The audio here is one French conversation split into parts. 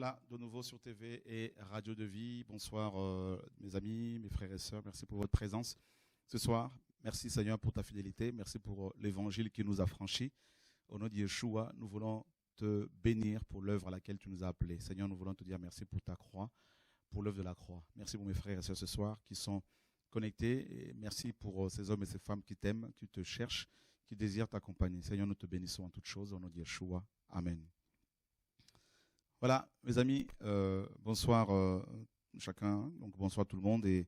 Voilà, de nouveau sur TV et Radio de Vie. Bonsoir mes amis, mes frères et sœurs. Merci pour votre présence ce soir. Merci Seigneur pour ta fidélité. Merci pour l'évangile qui nous a franchis. Au nom de Yeshua, nous voulons te bénir pour l'œuvre à laquelle tu nous as appelés. Seigneur, nous voulons te dire merci pour ta croix, pour l'œuvre de la croix. Merci pour mes frères et sœurs ce soir qui sont connectés. Et merci pour ces hommes et ces femmes qui t'aiment, qui te cherchent, qui désirent t'accompagner. Seigneur, nous te bénissons en toutes choses. Au nom de Yeshua. Amen. Voilà, mes amis, bonsoir chacun, donc bonsoir tout le monde et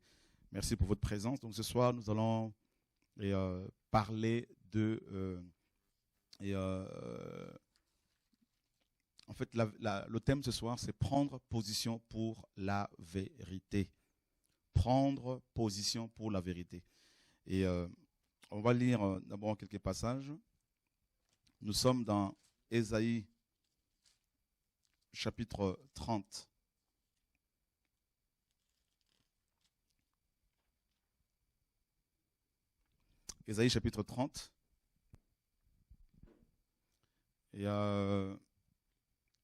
merci pour votre présence. Donc ce soir, nous allons parler de... en fait, le thème ce soir, c'est prendre position pour la vérité. Prendre position pour la vérité. Et on va lire d'abord quelques passages. Nous sommes dans Ésaïe, chapitre 30. Ésaïe, chapitre 30. Et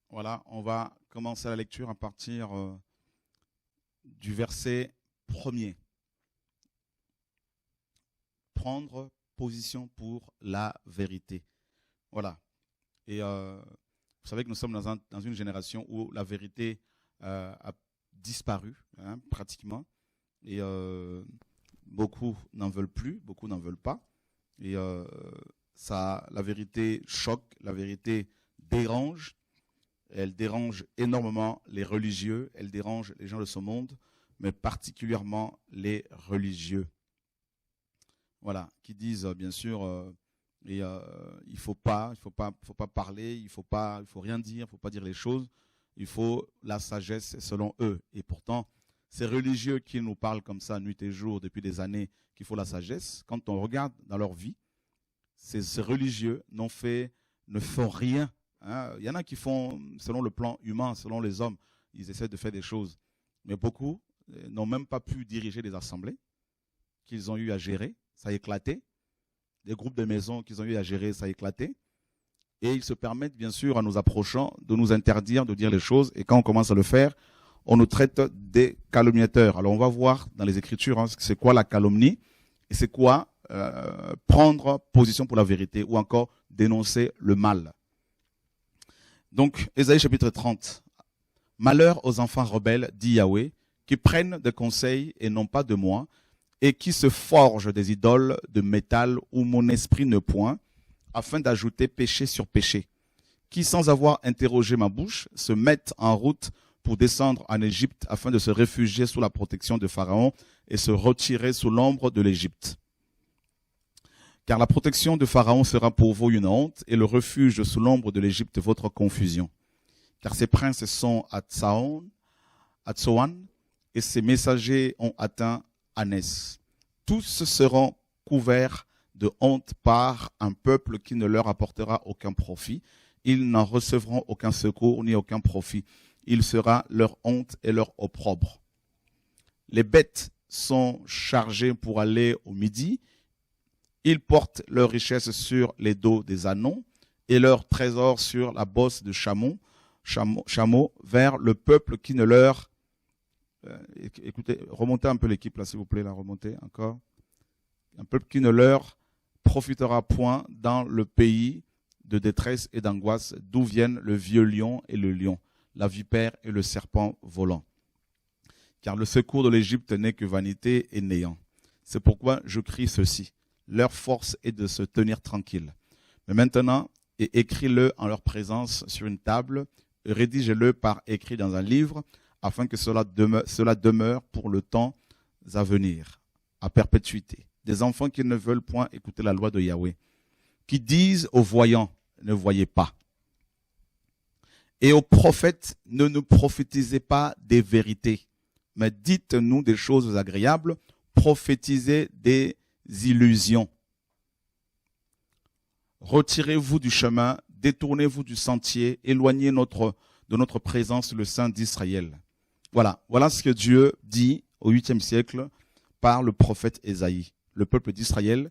voilà, on va commencer la lecture à partir du verset 1er. Prendre position pour la vérité. Voilà. Et vous savez que nous sommes dans une génération où la vérité a disparu, pratiquement. Et beaucoup n'en veulent plus, beaucoup n'en veulent pas. Et la vérité choque, la vérité dérange. Elle dérange énormément les religieux, elle dérange les gens de ce monde, mais particulièrement les religieux. Voilà, qui disent bien sûr... Et il faut pas parler, il faut rien dire, il faut pas dire les choses. Il faut la sagesse selon eux. Et pourtant, ces religieux qui nous parlent comme ça nuit et jour depuis des années qu'il faut la sagesse. Quand on regarde dans leur vie, ces religieux ne font rien. Il y en a qui font selon le plan humain, selon les hommes, ils essaient de faire des choses. Mais beaucoup n'ont même pas pu diriger des assemblées qu'ils ont eu à gérer. Ça a éclaté. Des groupes de maisons qu'ils ont eu à gérer, ça a éclaté. Et ils se permettent, bien sûr, en nous approchant, de nous interdire de dire les choses. Et quand on commence à le faire, on nous traite des calomniateurs. Alors, on va voir dans les Écritures, c'est quoi la calomnie et c'est quoi prendre position pour la vérité ou encore dénoncer le mal. Donc, Ésaïe chapitre 30. Malheur aux enfants rebelles, dit Yahweh, qui prennent des conseils et non pas de moi, et qui se forgent des idoles de métal où mon esprit ne point, afin d'ajouter péché sur péché, qui sans avoir interrogé ma bouche, se mettent en route pour descendre en Égypte afin de se réfugier sous la protection de Pharaon et se retirer sous l'ombre de l'Égypte. Car la protection de Pharaon sera pour vous une honte et le refuge sous l'ombre de l'Égypte votre confusion. Car ses princes sont à Tsoan et ses messagers ont atteint Anès. Tous seront couverts de honte par un peuple qui ne leur apportera aucun profit. Ils n'en recevront aucun secours ni aucun profit. Il sera leur honte et leur opprobre. Les bêtes sont chargées pour aller au midi. Ils portent leurs richesses sur les dos des ânons et leurs trésors sur la bosse de chameau vers le peuple qui ne leur... Écoutez, remontez un peu l'équipe là, s'il vous plaît, là, remontez encore. Un peuple qui ne leur profitera point dans le pays de détresse et d'angoisse, d'où viennent le vieux lion et le lion, la vipère et le serpent volant. Car le secours de l'Égypte n'est que vanité et néant. C'est pourquoi je crie ceci. Leur force est de se tenir tranquille. Mais maintenant, et écris-le en leur présence sur une table, rédige-le par écrit dans un livre, afin que cela demeure pour le temps à venir, à perpétuité. Des enfants qui ne veulent point écouter la loi de Yahweh, qui disent aux voyants, ne voyez pas. Et aux prophètes, ne nous prophétisez pas des vérités, mais dites-nous des choses agréables, prophétisez des illusions. Retirez-vous du chemin, détournez-vous du sentier, éloignez de notre présence le Saint d'Israël. Voilà ce que Dieu dit au 8e siècle par le prophète Ésaïe. Le peuple d'Israël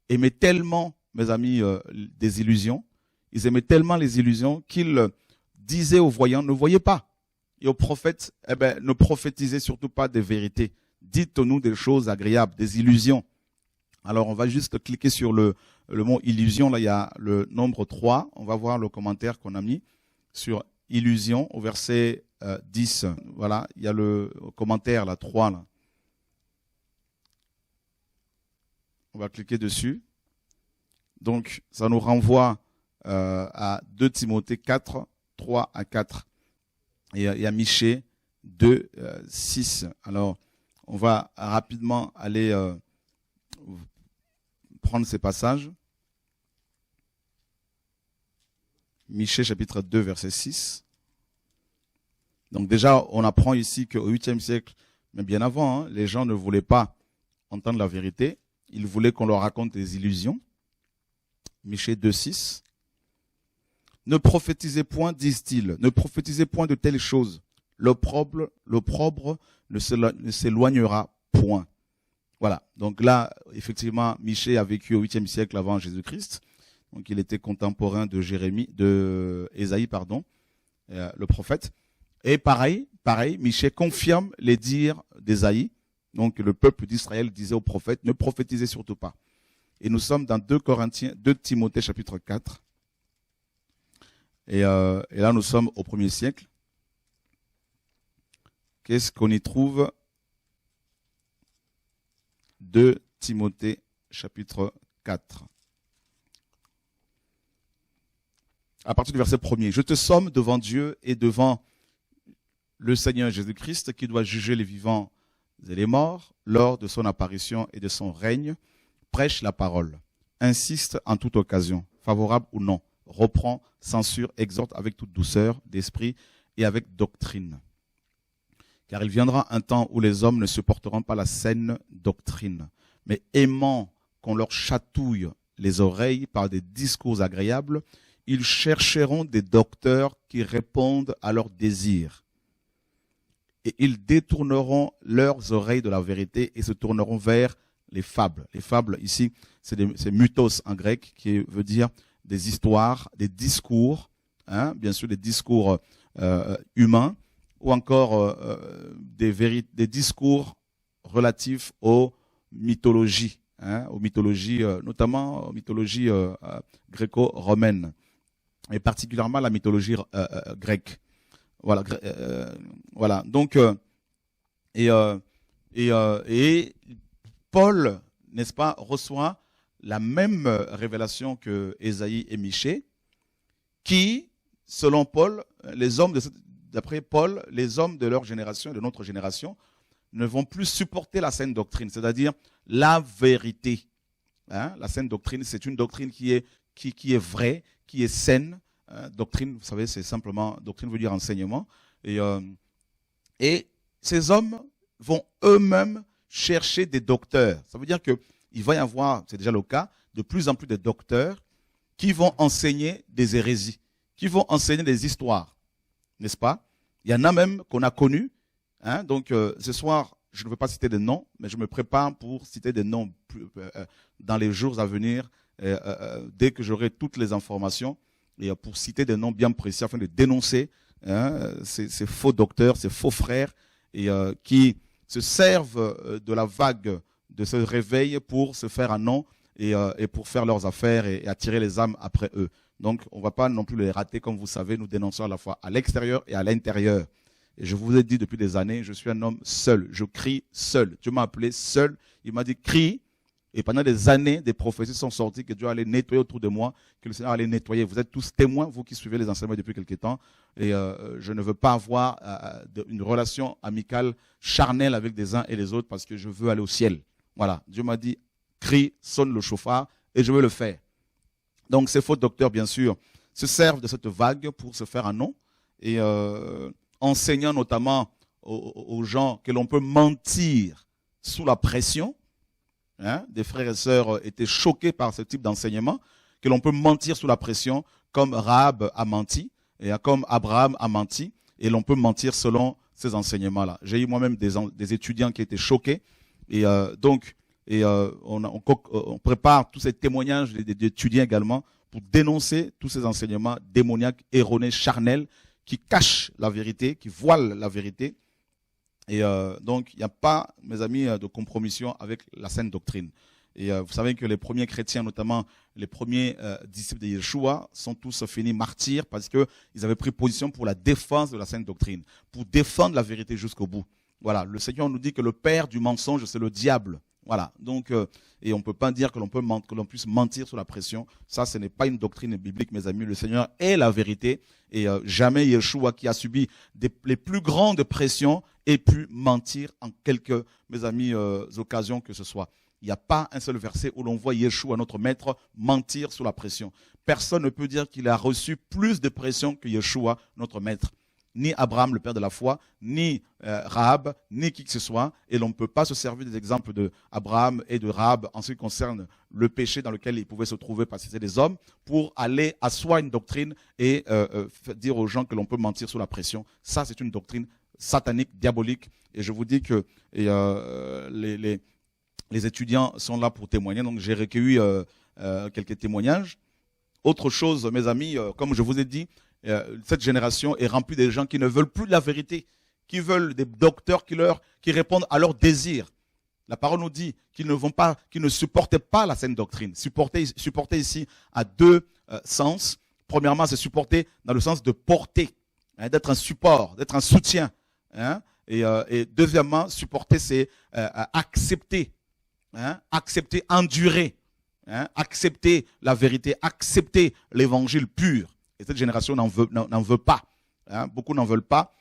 aimait tellement, mes amis, des illusions. Ils aimaient tellement les illusions qu'ils disaient aux voyants, ne voyez pas. et aux prophètes, ne prophétisez surtout pas des vérités. Dites-nous des choses agréables, des illusions. Alors, on va juste cliquer sur le mot illusion. Là, il y a le nombre 3. On va voir le commentaire qu'on a mis sur illusion au verset 10. Voilà, il y a le commentaire, là, 3. Là. On va cliquer dessus. Donc, ça nous renvoie à 2 Timothée 4, 3 à 4. Et à Michée 2, 6. Alors, on va rapidement aller prendre ces passages. Michée chapitre 2, verset 6. Donc déjà, on apprend ici qu'au 8e siècle, mais bien avant, les gens ne voulaient pas entendre la vérité. Ils voulaient qu'on leur raconte des illusions. Michée 2, 6. Ne prophétisez point, disent-ils, ne prophétisez point de telles choses. L'opprobre ne s'éloignera point. Voilà. Donc là, effectivement, Michée a vécu au 8e siècle avant Jésus-Christ. Donc il était contemporain de Ésaïe, le prophète. Et pareil, Michée confirme les dires d'Ésaïe. Donc le peuple d'Israël disait au prophète, ne prophétisez surtout pas. Et nous sommes dans 2 Timothée chapitre 4. Et là, nous sommes au 1er siècle. Qu'est-ce qu'on y trouve? 2 Timothée, chapitre 4. À partir du verset 1er. Je te somme devant Dieu et devant le Seigneur Jésus-Christ qui doit juger les vivants et les morts lors de son apparition et de son règne. Prêche la parole. Insiste en toute occasion, favorable ou non. Reprend, censure, exhorte avec toute douceur d'esprit et avec doctrine. Car il viendra un temps où les hommes ne supporteront pas la saine doctrine, mais aimant qu'on leur chatouille les oreilles par des discours agréables, ils chercheront des docteurs qui répondent à leurs désirs. Et ils détourneront leurs oreilles de la vérité et se tourneront vers les fables. Les fables, ici, c'est mythos en grec, qui veut dire des histoires, des discours, bien sûr des discours humains, ou encore des discours relatifs aux mythologies, notamment aux mythologies gréco-romaines, et particulièrement la mythologie grecque. Voilà. Donc, et Paul, n'est-ce pas, reçoit la même révélation que Ésaïe et Michée, qui, selon Paul, d'après Paul, les hommes de leur génération et de notre génération ne vont plus supporter la saine doctrine, c'est-à-dire la vérité. La saine doctrine, c'est une doctrine qui est vraie, qui est saine. Doctrine, vous savez, c'est simplement, doctrine veut dire enseignement. Et ces hommes vont eux-mêmes chercher des docteurs. Ça veut dire qu'il va y avoir, c'est déjà le cas, de plus en plus de docteurs qui vont enseigner des hérésies, qui vont enseigner des histoires, n'est-ce pas? Il y en a même qu'on a connus. Donc, ce soir, je ne veux pas citer des noms, mais je me prépare pour citer des noms dans les jours à venir, dès que j'aurai toutes les informations, et pour citer des noms bien précis, afin de dénoncer ces faux docteurs, ces faux frères, et qui se servent de la vague de ce réveil pour se faire un nom et pour faire leurs affaires et attirer les âmes après eux. Donc, on ne va pas non plus les rater, comme vous savez, nous dénonçons à la fois à l'extérieur et à l'intérieur. Et je vous ai dit depuis des années, je suis un homme seul, je crie seul. Dieu m'a appelé seul, il m'a dit crie. Et pendant des années, des prophéties sont sorties que Dieu allait nettoyer autour de moi, que le Seigneur allait nettoyer. Vous êtes tous témoins, vous qui suivez les enseignements depuis quelque temps. Et je ne veux pas avoir une relation amicale, charnelle avec des uns et les autres parce que je veux aller au ciel. Voilà, Dieu m'a dit, crie, sonne le chauffard et je veux le faire. Donc ces faux docteurs, bien sûr, se servent de cette vague pour se faire un nom et enseignant notamment aux gens que l'on peut mentir sous la pression. Des frères et sœurs étaient choqués par ce type d'enseignement, que l'on peut mentir sous la pression, comme Rahab a menti, et comme Abraham a menti, et l'on peut mentir selon ces enseignements-là. J'ai eu moi-même des étudiants qui étaient choqués, et on prépare tous ces témoignages d'étudiants également pour dénoncer tous ces enseignements démoniaques, erronés, charnels, qui cachent la vérité, qui voilent la vérité. Et donc, il n'y a pas, mes amis, de compromission avec la saine doctrine. Et vous savez que les premiers chrétiens, notamment les premiers disciples de Yeshua, sont tous finis martyrs parce qu'ils avaient pris position pour la défense de la saine doctrine, pour défendre la vérité jusqu'au bout. Voilà, le Seigneur nous dit que le père du mensonge, c'est le diable. Voilà, donc, et on ne peut pas dire que l'on puisse mentir sous la pression. Ça, ce n'est pas une doctrine biblique, mes amis. Le Seigneur est la vérité. Et jamais Yeshua, qui a subi les plus grandes pressions, ait pu mentir en quelques, mes amis, occasions que ce soit. Il n'y a pas un seul verset où l'on voit Yeshua, notre maître, mentir sous la pression. Personne ne peut dire qu'il a reçu plus de pression que Yeshua, notre maître. Ni Abraham, le père de la foi, ni Rahab, ni qui que ce soit. Et l'on ne peut pas se servir des exemples d'Abraham et de Rahab en ce qui concerne le péché dans lequel ils pouvaient se trouver parce que c'était des hommes, pour aller asseoir une doctrine et dire aux gens que l'on peut mentir sous la pression. Ça, c'est une doctrine satanique, diabolique. Et je vous dis que les étudiants sont là pour témoigner. Donc, j'ai recueilli quelques témoignages. Autre chose, mes amis, comme je vous ai dit, cette génération est remplie de gens qui ne veulent plus de la vérité, qui veulent des docteurs qui répondent à leurs désirs. La parole nous dit qu'ils ne supportaient pas la saine doctrine. Supporter ici à deux sens. Premièrement, c'est supporter dans le sens de porter, d'être un support, d'être un soutien. Et deuxièmement, supporter, c'est accepter, accepter, endurer, accepter la vérité, accepter l'évangile pur. Et cette génération n'en veut pas. Beaucoup n'en veulent pas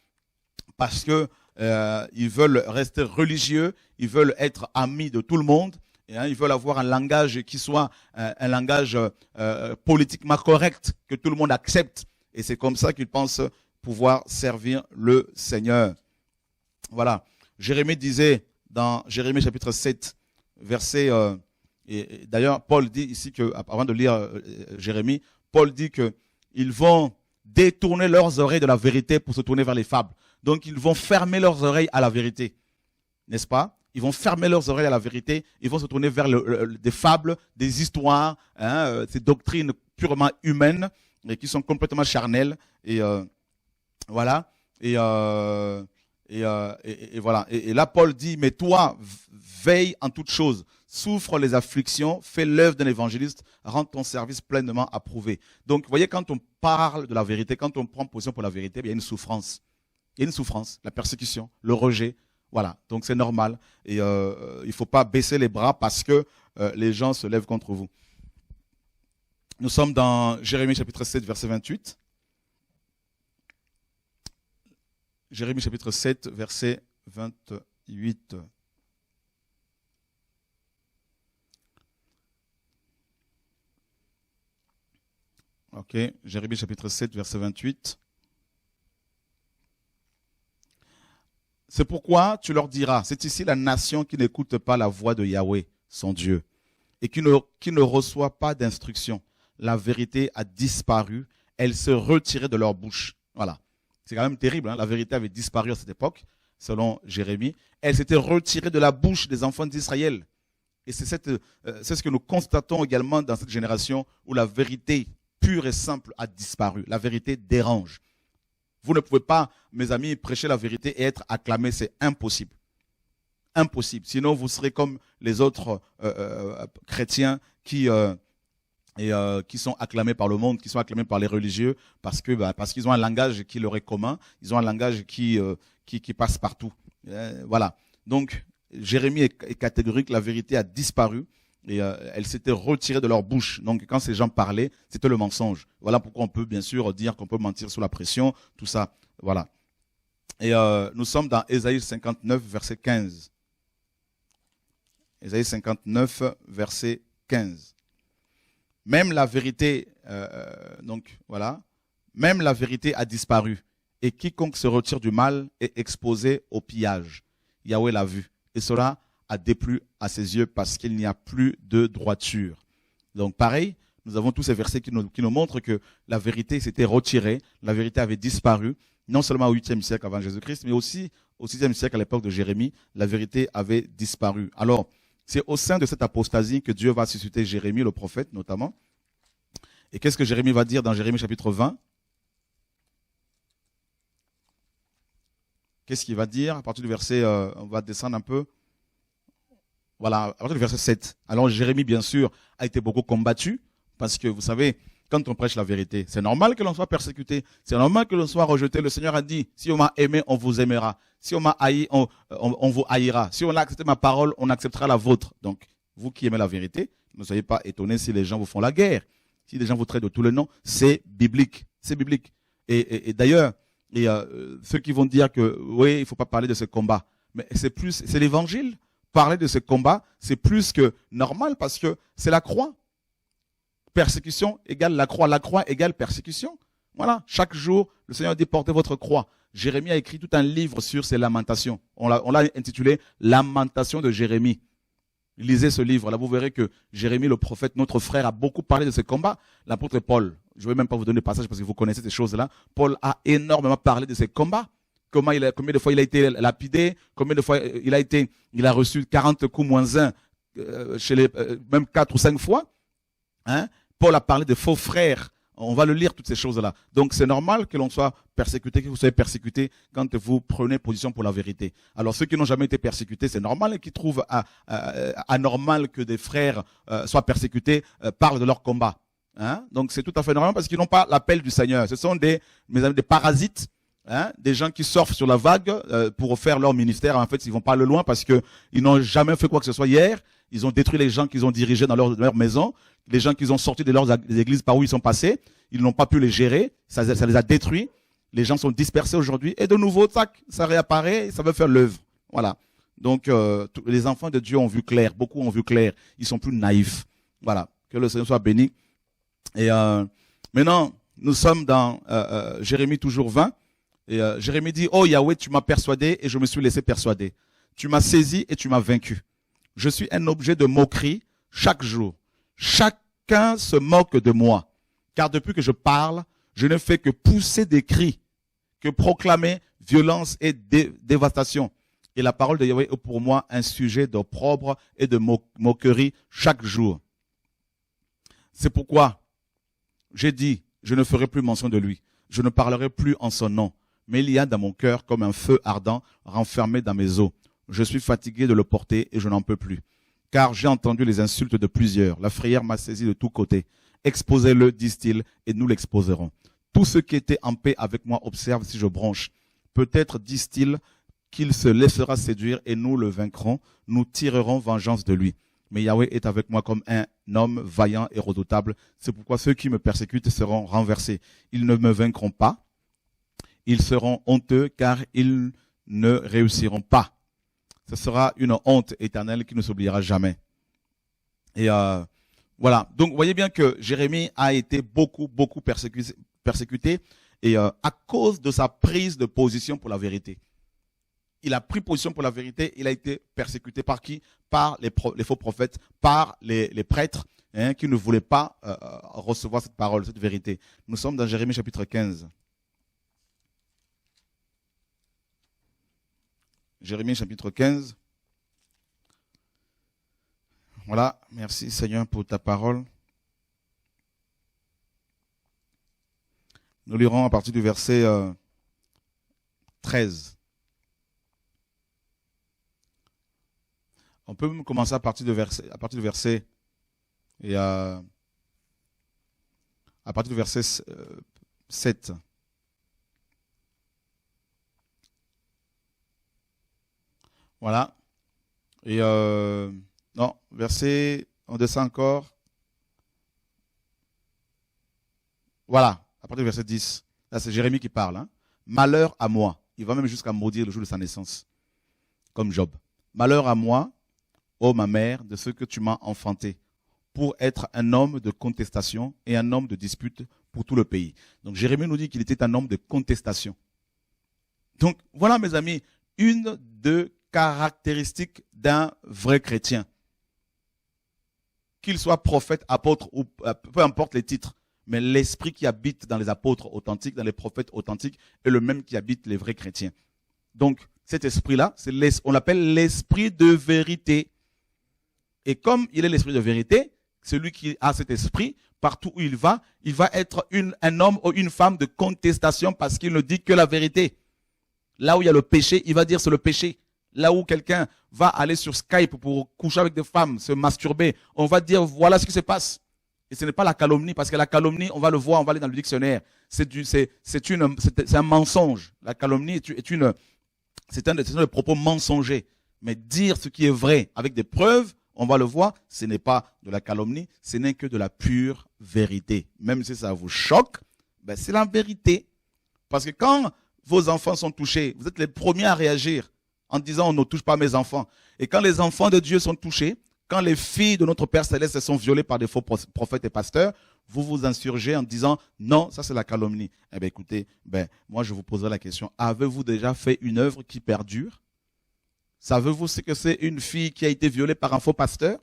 parce que ils veulent rester religieux, ils veulent être amis de tout le monde, et, ils veulent avoir un langage qui soit un langage politiquement correct, que tout le monde accepte. Et c'est comme ça qu'ils pensent pouvoir servir le Seigneur. Voilà. Jérémie disait dans Jérémie chapitre 7, verset... et d'ailleurs, Paul dit ici que, avant de lire Jérémie, Paul dit que ils vont détourner leurs oreilles de la vérité pour se tourner vers les fables. Donc, ils vont fermer leurs oreilles à la vérité. N'est-ce pas? Ils vont fermer leurs oreilles à la vérité. Ils vont se tourner vers des fables, des histoires, ces doctrines purement humaines et qui sont complètement charnelles. Et voilà. Et voilà. Et là, Paul dit, mais toi, veille en toutes choses. Souffre les afflictions, fais l'œuvre d'un évangéliste, rends ton service pleinement approuvé. Donc, vous voyez, quand on parle de la vérité, quand on prend position pour la vérité, il y a une souffrance. Il y a une souffrance, la persécution, le rejet. Voilà, donc c'est normal. Et il ne faut pas baisser les bras parce que les gens se lèvent contre vous. Nous sommes dans Jérémie chapitre 7, verset 28. Jérémie chapitre 7, verset 28. Ok, Jérémie chapitre 7, verset 28. C'est pourquoi tu leur diras, c'est ici la nation qui n'écoute pas la voix de Yahweh, son Dieu, et qui ne reçoit pas d'instruction. La vérité a disparu, elle se retirait de leur bouche. Voilà. C'est quand même terrible, la vérité avait disparu à cette époque, selon Jérémie. Elle s'était retirée de la bouche des enfants d'Israël. Et c'est ce que nous constatons également dans cette génération où la vérité pure et simple a disparu. La vérité dérange. Vous ne pouvez pas, mes amis, prêcher la vérité et être acclamé, c'est impossible. Impossible. Sinon, vous serez comme les autres chrétiens qui sont acclamés par le monde, qui sont acclamés par les religieux, parce qu'ils ont un langage qui leur est commun, ils ont un langage qui passe partout. Voilà. Donc, Jérémie est catégorique, la vérité a disparu. Et elle s'était retirée de leur bouche. Donc quand ces gens parlaient, c'était le mensonge. Voilà pourquoi on peut bien sûr dire qu'on peut mentir sous la pression, tout ça. Voilà. Et nous sommes dans Ésaïe 59, verset 15. Ésaïe 59, verset 15. Même la vérité, donc voilà, même la vérité a disparu. Et quiconque se retire du mal est exposé au pillage. Yahweh l'a vu. Et cela a déplu à ses yeux parce qu'il n'y a plus de droiture. Donc pareil, nous avons tous ces versets qui nous montrent que la vérité s'était retirée, la vérité avait disparu, non seulement au 8e siècle avant Jésus-Christ, mais aussi au 6e siècle à l'époque de Jérémie, la vérité avait disparu. Alors, c'est au sein de cette apostasie que Dieu va susciter Jérémie, le prophète notamment. Et qu'est-ce que Jérémie va dire dans Jérémie chapitre 20 ? Qu'est-ce qu'il va dire? À partir du verset, on va descendre un peu. Voilà, à partir du verset 7. Alors Jérémie, bien sûr, a été beaucoup combattu, parce que vous savez, quand on prêche la vérité, c'est normal que l'on soit persécuté, c'est normal que l'on soit rejeté. Le Seigneur a dit, si on m'a aimé, on vous aimera. Si on m'a haï, on vous haïra. Si on a accepté ma parole, on acceptera la vôtre. Donc, vous qui aimez la vérité, ne soyez pas étonnés si les gens vous font la guerre. Si les gens vous traitent de tous les noms, c'est biblique. C'est biblique. Et d'ailleurs, ceux qui vont dire que, oui, il ne faut pas parler de ce combat. Mais c'est l'évangile. Parler de ce combat, c'est plus que normal parce que c'est la croix. Persécution égale la croix égale persécution. Voilà, chaque jour, le Seigneur dit portez votre croix. Jérémie a écrit tout un livre sur ses lamentations. On l'a intitulé Lamentation de Jérémie. Lisez ce livre, là vous verrez que Jérémie, le prophète, notre frère, a beaucoup parlé de ce combat. L'apôtre Paul, je ne vais même pas vous donner le passage parce que vous connaissez ces choses-là. Paul a énormément parlé de ces combats. Combien de fois il a été lapidé, combien de fois il a reçu 40 coups moins 1, même 4 ou 5 fois. Hein? Paul a parlé de faux frères. On va le lire, toutes ces choses-là. Donc, c'est normal que l'on soit persécuté, que vous soyez persécuté quand vous prenez position pour la vérité. Alors, ceux qui n'ont jamais été persécutés, c'est normal et qui trouvent anormal que des frères soient persécutés, parlent de leur combat. Hein? Donc, c'est tout à fait normal parce qu'ils n'ont pas l'appel du Seigneur. Ce sont des parasites, hein? Des gens qui surfent sur la vague pour faire leur ministère. En fait, ils vont pas le loin parce que ils n'ont jamais fait quoi que ce soit hier. Ils ont détruit les gens qu'ils ont dirigés dans leur maison. Les gens qu'ils ont sortis de leurs églises par où ils sont passés, ils n'ont pas pu les gérer, ça les a détruits. Les gens sont dispersés aujourd'hui et de nouveau, ça réapparaît et ça veut faire l'œuvre. Voilà. Donc, les enfants de Dieu ont vu clair, beaucoup ont vu clair. Ils sont plus naïfs. Voilà. Que le Seigneur soit béni. Et maintenant, nous sommes dans Jérémie toujours 20. Et Jérémie dit, oh Yahweh, tu m'as persuadé et je me suis laissé persuader. Tu m'as saisi et tu m'as vaincu. Je suis un objet de moquerie chaque jour. Chacun se moque de moi, car depuis que je parle, je ne fais que pousser des cris, que proclamer violence et dévastation. Et la parole de Yahweh est pour moi un sujet d'opprobre et de moquerie chaque jour. C'est pourquoi j'ai dit, je ne ferai plus mention de lui, je ne parlerai plus en son nom, mais il y a dans mon cœur comme un feu ardent renfermé dans mes os. Je suis fatigué de le porter et je n'en peux plus. Car j'ai entendu les insultes de plusieurs. La frayeur m'a saisi de tous côtés. Exposez-le, disent-ils, et nous l'exposerons. Tous ceux qui étaient en paix avec moi observent si je bronche. Peut-être, disent-ils, qu'il se laissera séduire et nous le vaincrons. Nous tirerons vengeance de lui. Mais Yahweh est avec moi comme un homme vaillant et redoutable. C'est pourquoi ceux qui me persécutent seront renversés. Ils ne me vaincront pas. Ils seront honteux car ils ne réussiront pas. Ce sera une honte éternelle qui ne s'oubliera jamais. Et voilà. Donc, vous voyez bien que Jérémie a été beaucoup persécuté et à cause de sa prise de position pour la vérité. Il a pris position pour la vérité. Il a été persécuté par qui? Par les faux prophètes, par les prêtres qui ne voulaient pas recevoir cette parole, cette vérité. Nous sommes dans Jérémie chapitre 15. Jérémie chapitre 15. Voilà, merci Seigneur pour ta parole. Nous lirons à partir du verset 13. On peut même commencer à partir du verset et à partir du verset 7. Voilà. Et non, verset, on descend encore. Voilà, à partir du verset 10. Là, c'est Jérémie qui parle. Hein. Malheur à moi. Il va même jusqu'à maudire le jour de sa naissance. Comme Job. Malheur à moi, ô ma mère, de ce que tu m'as enfanté, pour être un homme de contestation et un homme de dispute pour tout le pays. Donc Jérémie nous dit qu'il était un homme de contestation. Donc voilà mes amis, une de caractéristiques d'un vrai chrétien. Qu'il soit prophète, apôtre ou peu importe les titres, mais l'esprit qui habite dans les apôtres authentiques, dans les prophètes authentiques, est le même qui habite les vrais chrétiens. Donc cet esprit-là, on l'appelle l'esprit de vérité. Et comme il est l'esprit de vérité, celui qui a cet esprit, partout où il va être un homme ou une femme de contestation parce qu'il ne dit que la vérité. Là où il y a le péché, il va dire c'est le péché. Là où quelqu'un va aller sur Skype pour coucher avec des femmes, se masturber, on va dire voilà ce qui se passe. Et ce n'est pas la calomnie, parce que la calomnie, on va le voir, on va aller dans le dictionnaire. C'est un mensonge. La calomnie c'est un des propos mensongers. Mais dire ce qui est vrai avec des preuves, on va le voir, ce n'est pas de la calomnie, ce n'est que de la pure vérité. Même si ça vous choque, ben c'est la vérité. Parce que quand vos enfants sont touchés, vous êtes les premiers à réagir en disant on ne touche pas mes enfants. Et quand les enfants de Dieu sont touchés, quand les filles de notre Père Céleste sont violées par des faux prophètes et pasteurs, vous vous insurgez en disant non, ça c'est la calomnie. Eh bien écoutez, moi je vous poserai la question, avez-vous déjà fait une œuvre qui perdure? Savez-vous ce que c'est une fille qui a été violée par un faux pasteur?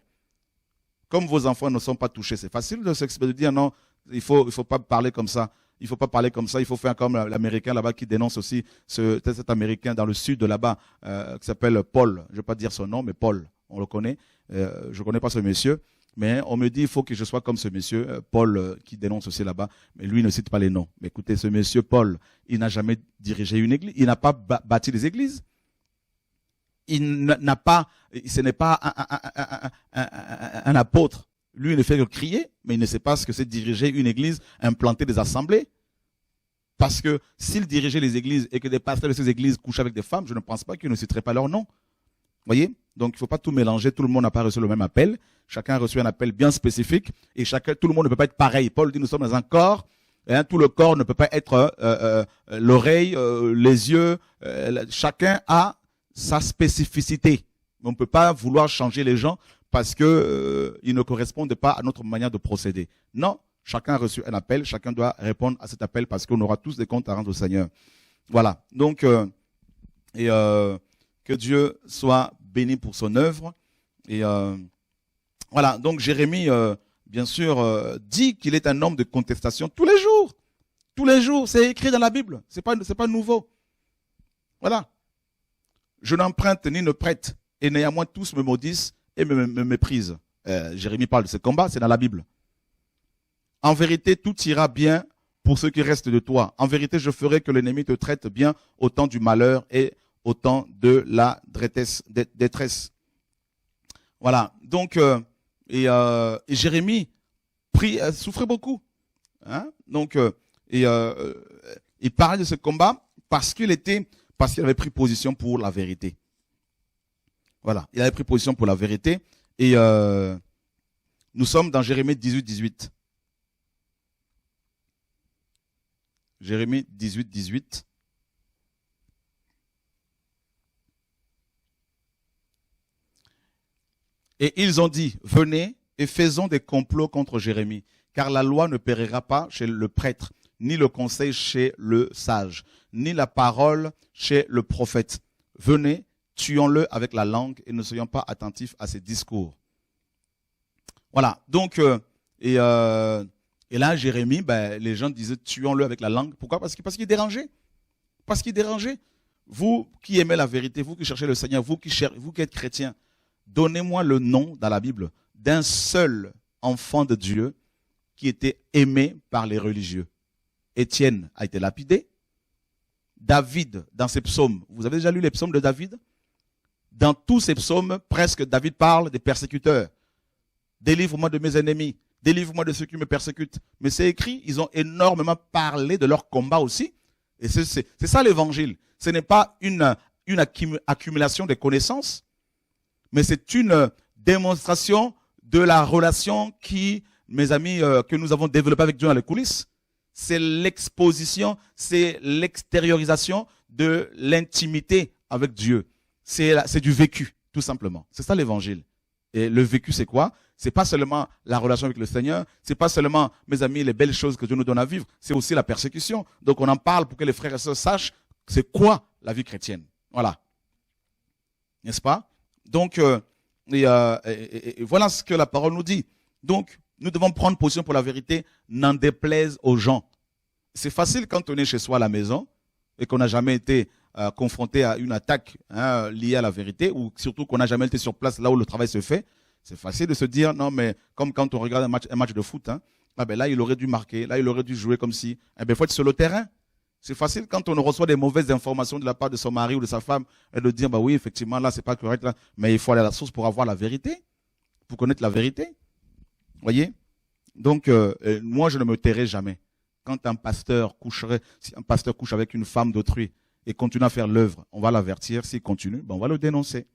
Comme vos enfants ne sont pas touchés, c'est facile de dire non, il faut pas parler comme ça. Il faut pas parler comme ça, il faut faire comme l'Américain là-bas qui dénonce aussi cet Américain dans le sud de là-bas qui s'appelle Paul. Je ne vais pas dire son nom, mais Paul, on le connaît. Je ne connais pas ce monsieur, mais on me dit il faut que je sois comme ce monsieur, Paul, qui dénonce aussi là-bas. Mais lui ne cite pas les noms. Mais écoutez, ce monsieur Paul, il n'a jamais dirigé une église, il n'a pas bâti des églises. Ce n'est pas un apôtre. Lui, il ne fait que crier, mais il ne sait pas ce que c'est diriger une église, implanter des assemblées. Parce que s'il dirigeait les églises et que des pasteurs de ces églises couchent avec des femmes, je ne pense pas qu'il ne citerait pas leur nom. Voyez? Donc, il ne faut pas tout mélanger. Tout le monde n'a pas reçu le même appel. Chacun a reçu un appel bien spécifique et tout le monde ne peut pas être pareil. Paul dit, nous sommes dans un corps. Tout le corps ne peut pas être l'oreille, les yeux. Chacun a sa spécificité. On ne peut pas vouloir changer les gens parce que ils ne correspondent pas à notre manière de procéder. Non, chacun a reçu un appel, chacun doit répondre à cet appel parce qu'on aura tous des comptes à rendre au Seigneur. Voilà. Donc, que Dieu soit béni pour son œuvre. Et voilà. Donc Jérémie, bien sûr, dit qu'il est un homme de contestation tous les jours. Tous les jours, c'est écrit dans la Bible. C'est pas nouveau. Voilà. Je n'emprunte ni ne prête, et néanmoins tous me maudissent et me méprisent. Jérémie parle de ce combat, c'est dans la Bible. En vérité, tout ira bien pour ceux qui restent de toi. En vérité, je ferai que l'ennemi te traite bien au temps du malheur et au temps de la détresse. Voilà. Donc, et Jérémie souffrait beaucoup. Hein? Donc, il parlait de ce combat parce qu'il avait pris position pour la vérité. Voilà, il avait pris position pour la vérité. Et nous sommes dans Jérémie 18. Jérémie 18. Et ils ont dit, venez et faisons des complots contre Jérémie, car la loi ne périra pas chez le prêtre, ni le conseil chez le sage, ni la parole chez le prophète. Venez, tuons-le avec la langue et ne soyons pas attentifs à ses discours. Voilà, donc, et là, Jérémie, les gens disaient, tuons-le avec la langue. Pourquoi? Parce qu'il dérangeait. Parce qu'il dérangeait. Vous qui aimez la vérité, vous qui cherchez le Seigneur, vous qui êtes chrétiens, donnez-moi le nom dans la Bible d'un seul enfant de Dieu qui était aimé par les religieux. Étienne a été lapidé. David, dans ses psaumes, vous avez déjà lu les psaumes de David? Dans tous ces psaumes, presque, David parle des persécuteurs. Délivre-moi de mes ennemis. Délivre-moi de ceux qui me persécutent. Mais c'est écrit, ils ont énormément parlé de leur combat aussi. Et c'est ça l'évangile. Ce n'est pas une accumulation de connaissances, mais c'est une démonstration de la relation qui, mes amis, que nous avons développée avec Dieu dans les coulisses. C'est l'exposition, c'est l'extériorisation de l'intimité avec Dieu. C'est du vécu, tout simplement. C'est ça l'évangile. Et le vécu, c'est quoi? C'est pas seulement la relation avec le Seigneur, c'est pas seulement, mes amis, les belles choses que Dieu nous donne à vivre, c'est aussi la persécution. Donc on en parle pour que les frères et sœurs sachent c'est quoi la vie chrétienne. Voilà. N'est-ce pas? Donc, et voilà ce que la parole nous dit. Donc, nous devons prendre position pour la vérité, n'en déplaise aux gens. C'est facile quand on est chez soi à la maison et qu'on n'a jamais été confronté à une attaque liée à la vérité, ou surtout qu'on n'a jamais été sur place là où le travail se fait. C'est facile de se dire, non mais comme quand on regarde un match de foot, là il aurait dû marquer, là il aurait dû jouer comme si, il faut être sur le terrain. C'est facile quand on reçoit des mauvaises informations de la part de son mari ou de sa femme et de dire, bah oui, effectivement, là, c'est pas correct, là. Mais il faut aller à la source pour avoir la vérité, pour connaître la vérité. Voyez? Donc, moi, je ne me tairai jamais. Quand si un pasteur couche avec une femme d'autrui et continue à faire l'œuvre, on va l'avertir. S'il continue, ben on va le dénoncer.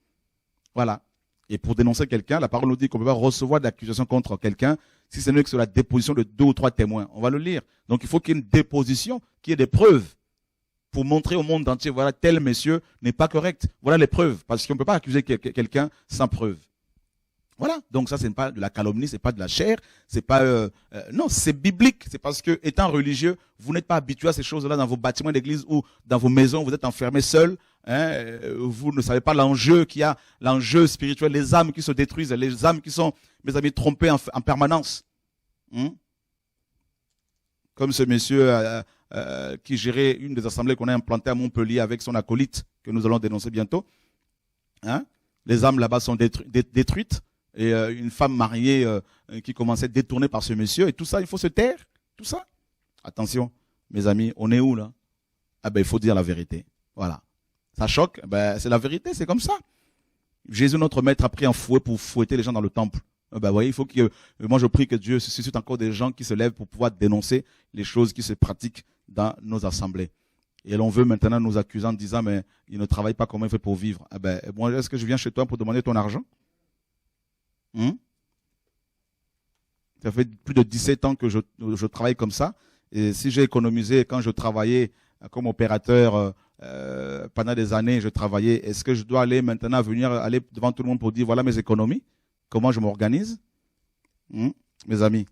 Voilà. Et pour dénoncer quelqu'un, la parole nous dit qu'on ne peut pas recevoir d'accusations contre quelqu'un si ce n'est que sur la déposition de 2 ou 3 témoins. On va le lire. Donc, il faut qu'il y ait une déposition, qu'il y ait des preuves pour montrer au monde entier, voilà, tel monsieur n'est pas correct. Voilà les preuves. Parce qu'on ne peut pas accuser quelqu'un sans preuve. Voilà, donc ça, c'est pas de la calomnie, c'est pas de la chair, c'est pas non, c'est biblique. C'est parce que, étant religieux, vous n'êtes pas habitué à ces choses-là dans vos bâtiments d'église ou dans vos maisons, vous êtes enfermés seuls. Vous ne savez pas l'enjeu qu'il y a, l'enjeu spirituel, les âmes qui se détruisent, les âmes qui sont, mes amis, trompées en permanence. Comme ce monsieur qui gérait une des assemblées qu'on a implantées à Montpellier avec son acolyte, que nous allons dénoncer bientôt. Les âmes là-bas sont détruites. Et une femme mariée qui commençait à être détournée par ce monsieur. Et tout ça, il faut se taire. Tout ça. Attention, mes amis, on est où là? Ah ben, il faut dire la vérité. Voilà. Ça choque? Ben, c'est la vérité, c'est comme ça. Jésus, notre maître, a pris un fouet pour fouetter les gens dans le temple. Ben, voyez, il faut que, moi je prie que Dieu suscite encore des gens qui se lèvent pour pouvoir dénoncer les choses qui se pratiquent dans nos assemblées. Et l'on veut maintenant nous accuser en disant, mais il ne travaille pas, comment il fait pour vivre? Ah ben, moi, est-ce que je viens chez toi pour demander ton argent? Ça fait plus de 17 ans que je travaille comme ça. Et si j'ai économisé quand je travaillais comme opérateur pendant des années, je travaillais, est-ce que je dois aller maintenant aller devant tout le monde pour dire voilà mes économies? Comment je m'organise? Mes amis,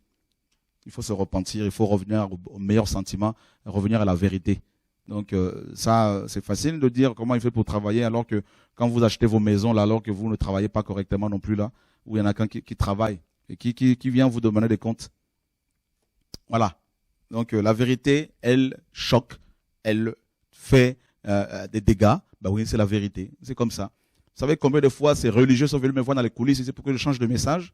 il faut se repentir, il faut revenir au meilleur sentiment, revenir à la vérité. Donc ça, c'est facile de dire comment il fait pour travailler alors que quand vous achetez vos maisons, là, alors que vous ne travaillez pas correctement non plus là, où il y en a qu'un qui travaille et qui vient vous demander des comptes. Voilà. Donc la vérité, elle choque, elle fait des dégâts. Ben oui, c'est la vérité. C'est comme ça. Vous savez combien de fois ces religieux sont venus me voir dans les coulisses, c'est pour que je change de message?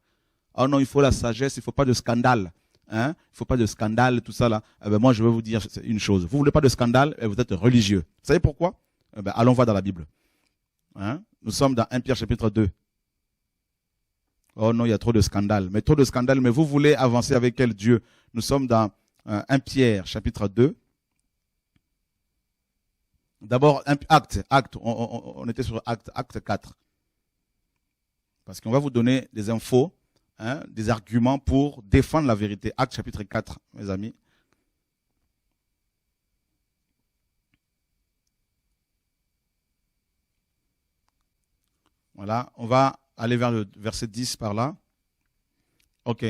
Oh non, il faut la sagesse, il ne faut pas de scandale. Il ne faut pas de scandale, tout ça là. Ben moi, je vais vous dire une chose. Vous ne voulez pas de scandale, vous êtes religieux. Vous savez pourquoi? Allons voir dans la Bible. Nous sommes dans 1 Pierre chapitre 2. Oh non, il y a trop de scandales. Mais trop de scandales, mais vous voulez avancer avec quel Dieu? Nous sommes dans 1 Pierre chapitre 2. D'abord, acte. On était sur acte 4. Parce qu'on va vous donner des infos, des arguments pour défendre la vérité. Acte chapitre 4, mes amis. Voilà, on va aller vers le verset 10 par là. Ok.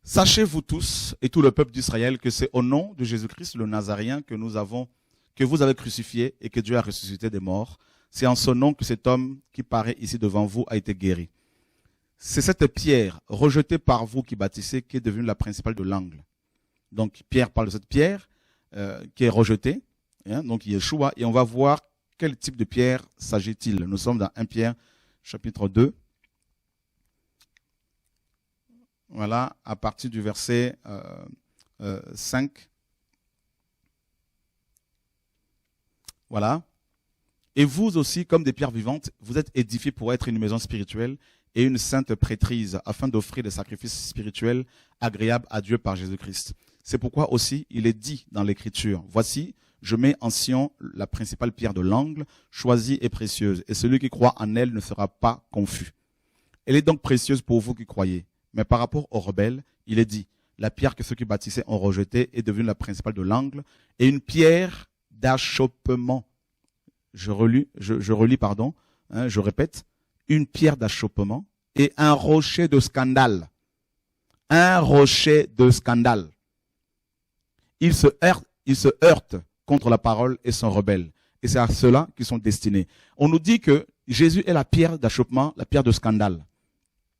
Sachez-vous tous et tout le peuple d'Israël que c'est au nom de Jésus-Christ le Nazaréen que vous avez crucifié et que Dieu a ressuscité des morts. C'est en ce nom que cet homme qui paraît ici devant vous a été guéri. C'est cette pierre rejetée par vous qui bâtissez qui est devenue la principale de l'angle. Donc Pierre parle de cette pierre qui est rejetée, donc Yeshua, et on va voir quel type de pierre s'agit-il. Nous sommes dans 1 Pierre chapitre 2. Voilà, à partir du verset 5. Voilà. Et vous aussi, comme des pierres vivantes, vous êtes édifiés pour être une maison spirituelle et une sainte prêtrise, afin d'offrir des sacrifices spirituels agréables à Dieu par Jésus-Christ. C'est pourquoi aussi, il est dit dans l'Écriture, voici, je mets en Sion la principale pierre de l'angle, choisie et précieuse, et celui qui croit en elle ne sera pas confus. Elle est donc précieuse pour vous qui croyez. Mais par rapport aux rebelles, il est dit, la pierre que ceux qui bâtissaient ont rejetée est devenue la principale de l'angle, et une pierre d'achoppement. Je répète, une pierre d'achoppement et un rocher de scandale. Un rocher de scandale. Ils se heurtent contre la parole et sont rebelles. Et c'est à cela qu'ils sont destinés. On nous dit que Jésus est la pierre d'achoppement, la pierre de scandale.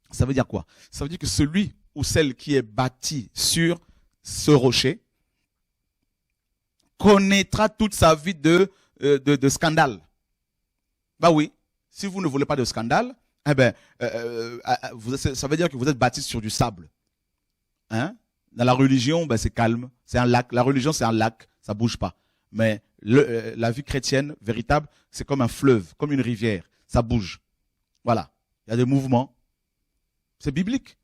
Ça veut dire quoi? Ça veut dire que celui ou celle qui est bâti sur ce rocher connaîtra toute sa vie de scandale. Bah oui, si vous ne voulez pas de scandale, ça veut dire que vous êtes bâti sur du sable. Dans la religion, ben, c'est calme, c'est un lac. La religion, c'est un lac, ça bouge pas. Mais la vie chrétienne véritable, c'est comme un fleuve, comme une rivière, ça bouge. Voilà. Il y a des mouvements. C'est biblique.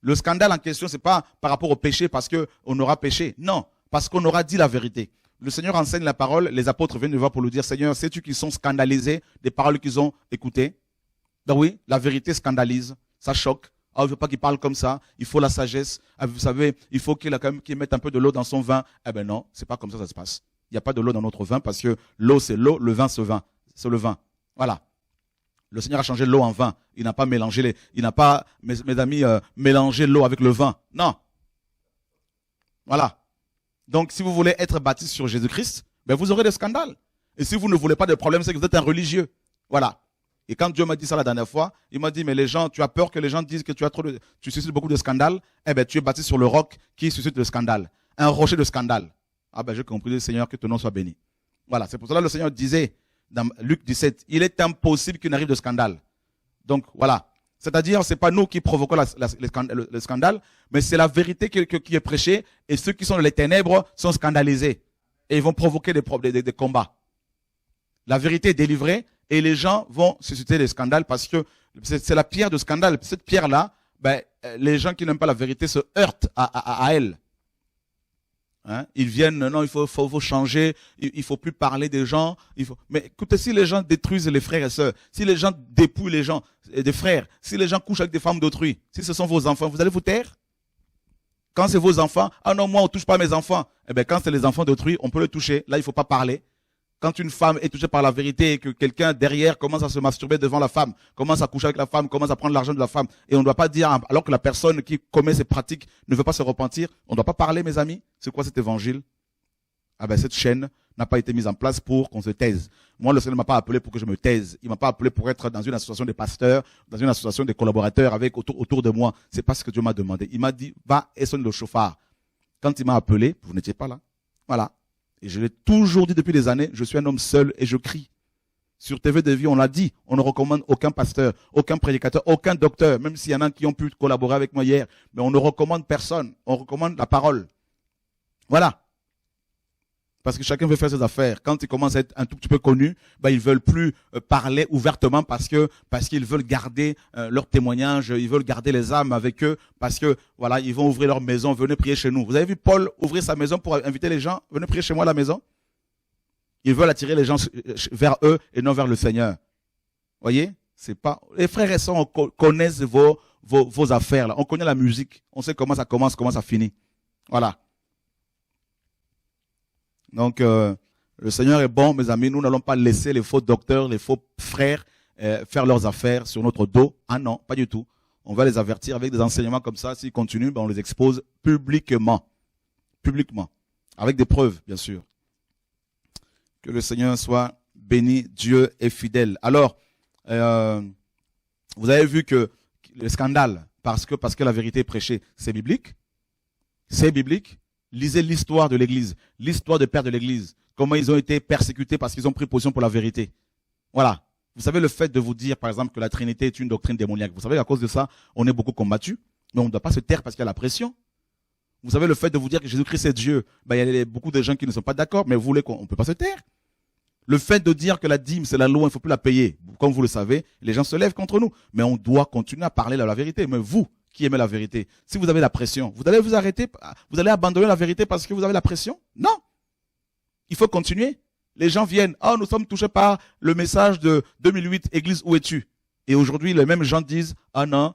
Le scandale en question, c'est pas par rapport au péché parce qu'on aura péché. Non, parce qu'on aura dit la vérité. Le Seigneur enseigne la parole, les apôtres viennent le voir pour lui dire, Seigneur, sais-tu qu'ils sont scandalisés des paroles qu'ils ont écoutées? Ben oui, la vérité scandalise, ça choque. Ah, il ne veut pas qu'il parle comme ça, il faut la sagesse. Ah, vous savez, il faut qu'il mette un peu de l'eau dans son vin. Eh ben non, c'est pas comme ça se passe. Il n'y a pas de l'eau dans notre vin parce que l'eau c'est l'eau, le vin c'est le vin. Voilà. Le Seigneur a changé l'eau en vin. Il n'a pas mélangé il n'a pas, mes amis, mélangé l'eau avec le vin. Non. Voilà. Donc, si vous voulez être baptisé sur Jésus-Christ, ben vous aurez des scandales. Et si vous ne voulez pas de problème, c'est que vous êtes un religieux. Voilà. Et quand Dieu m'a dit ça la dernière fois, il m'a dit, mais les gens, tu as peur que les gens disent que tu suscites beaucoup de scandales. Eh ben, tu es baptisé sur le roc qui suscite le scandale. Un rocher de scandale. Ah ben, j'ai compris, Seigneur, que ton nom soit béni. Voilà. C'est pour cela que le Seigneur disait, dans Luc 17, il est impossible qu'il n'arrive de scandale. Donc, voilà. C'est-à-dire, c'est pas nous qui provoquons le scandale, mais c'est la vérité qui est prêchée, et ceux qui sont dans les ténèbres sont scandalisés. Et ils vont provoquer des combats. La vérité est délivrée, et les gens vont susciter des scandales parce que c'est la pierre de scandale. Cette pierre-là, ben, les gens qui n'aiment pas la vérité se heurtent à elle. Hein? Ils viennent, non, il faut changer, il faut plus parler des gens. Mais écoutez, si les gens détruisent les frères et sœurs, si les gens dépouillent les gens, des frères, si les gens couchent avec des femmes d'autrui, si ce sont vos enfants, vous allez vous taire? Quand c'est vos enfants, ah non, moi on touche pas mes enfants. Eh bien, quand c'est les enfants d'autrui, on peut le toucher. Là, il faut pas parler. Quand une femme est touchée par la vérité et que quelqu'un derrière commence à se masturber devant la femme, commence à coucher avec la femme, commence à prendre l'argent de la femme, et on ne doit pas dire, alors que la personne qui commet ces pratiques ne veut pas se repentir, on ne doit pas parler, mes amis. C'est quoi cet évangile? Ah ben, cette chaîne n'a pas été mise en place pour qu'on se taise. Moi, le Seigneur ne m'a pas appelé pour que je me taise. Il m'a pas appelé pour être dans une association des pasteurs, dans une association des collaborateurs avec autour de moi. C'est pas ce que Dieu m'a demandé. Il m'a dit, va et sonne le chauffard. Quand il m'a appelé, vous n'étiez pas là. Voilà. Et je l'ai toujours dit depuis des années, je suis un homme seul et je crie. Sur TV de vie, on l'a dit, on ne recommande aucun pasteur, aucun prédicateur, aucun docteur, même s'il y en a qui ont pu collaborer avec moi hier, mais on ne recommande personne, on recommande la parole. Voilà. Parce que chacun veut faire ses affaires. Quand ils commencent à être un tout petit peu connus, ben ils veulent plus parler ouvertement parce qu'ils veulent garder leur témoignage, ils veulent garder les âmes avec eux parce que voilà, ils vont ouvrir leur maison, venez prier chez nous. Vous avez vu Paul ouvrir sa maison pour inviter les gens, venez prier chez moi à la maison. Ils veulent attirer les gens vers eux et non vers le Seigneur. Voyez, c'est pas les frères et sœurs, on connaissent vos affaires là. On connaît la musique, on sait comment ça commence, comment ça finit. Voilà. Donc, le Seigneur est bon, mes amis. Nous n'allons pas laisser les faux docteurs, les faux frères faire leurs affaires sur notre dos. Ah non, pas du tout. On va les avertir avec des enseignements comme ça. S'ils continuent, ben on les expose publiquement. Publiquement. Avec des preuves, bien sûr. Que le Seigneur soit béni. Dieu est fidèle. Alors, vous avez vu que le scandale, parce que la vérité est prêchée, c'est biblique. C'est biblique. Lisez l'histoire de l'Église, l'histoire des pères de l'Église, comment ils ont été persécutés parce qu'ils ont pris position pour la vérité. Voilà. Vous savez, le fait de vous dire, par exemple, que la Trinité est une doctrine démoniaque, vous savez qu'à cause de ça, on est beaucoup combattu, mais on ne doit pas se taire parce qu'il y a la pression. Vous savez, le fait de vous dire que Jésus-Christ est Dieu, ben, il y a beaucoup de gens qui ne sont pas d'accord, mais vous voulez qu'on ne peut pas se taire. Le fait de dire que la dîme, c'est la loi, il ne faut plus la payer, comme vous le savez, les gens se lèvent contre nous, mais on doit continuer à parler de la vérité. Mais vous, qui aimez la vérité, si vous avez la pression, vous allez vous arrêter, vous allez abandonner la vérité parce que vous avez la pression? Non. Il faut continuer. Les gens viennent, oh, nous sommes touchés par le message de 2008, Église, où es-tu? Et aujourd'hui, les mêmes gens disent, ah non,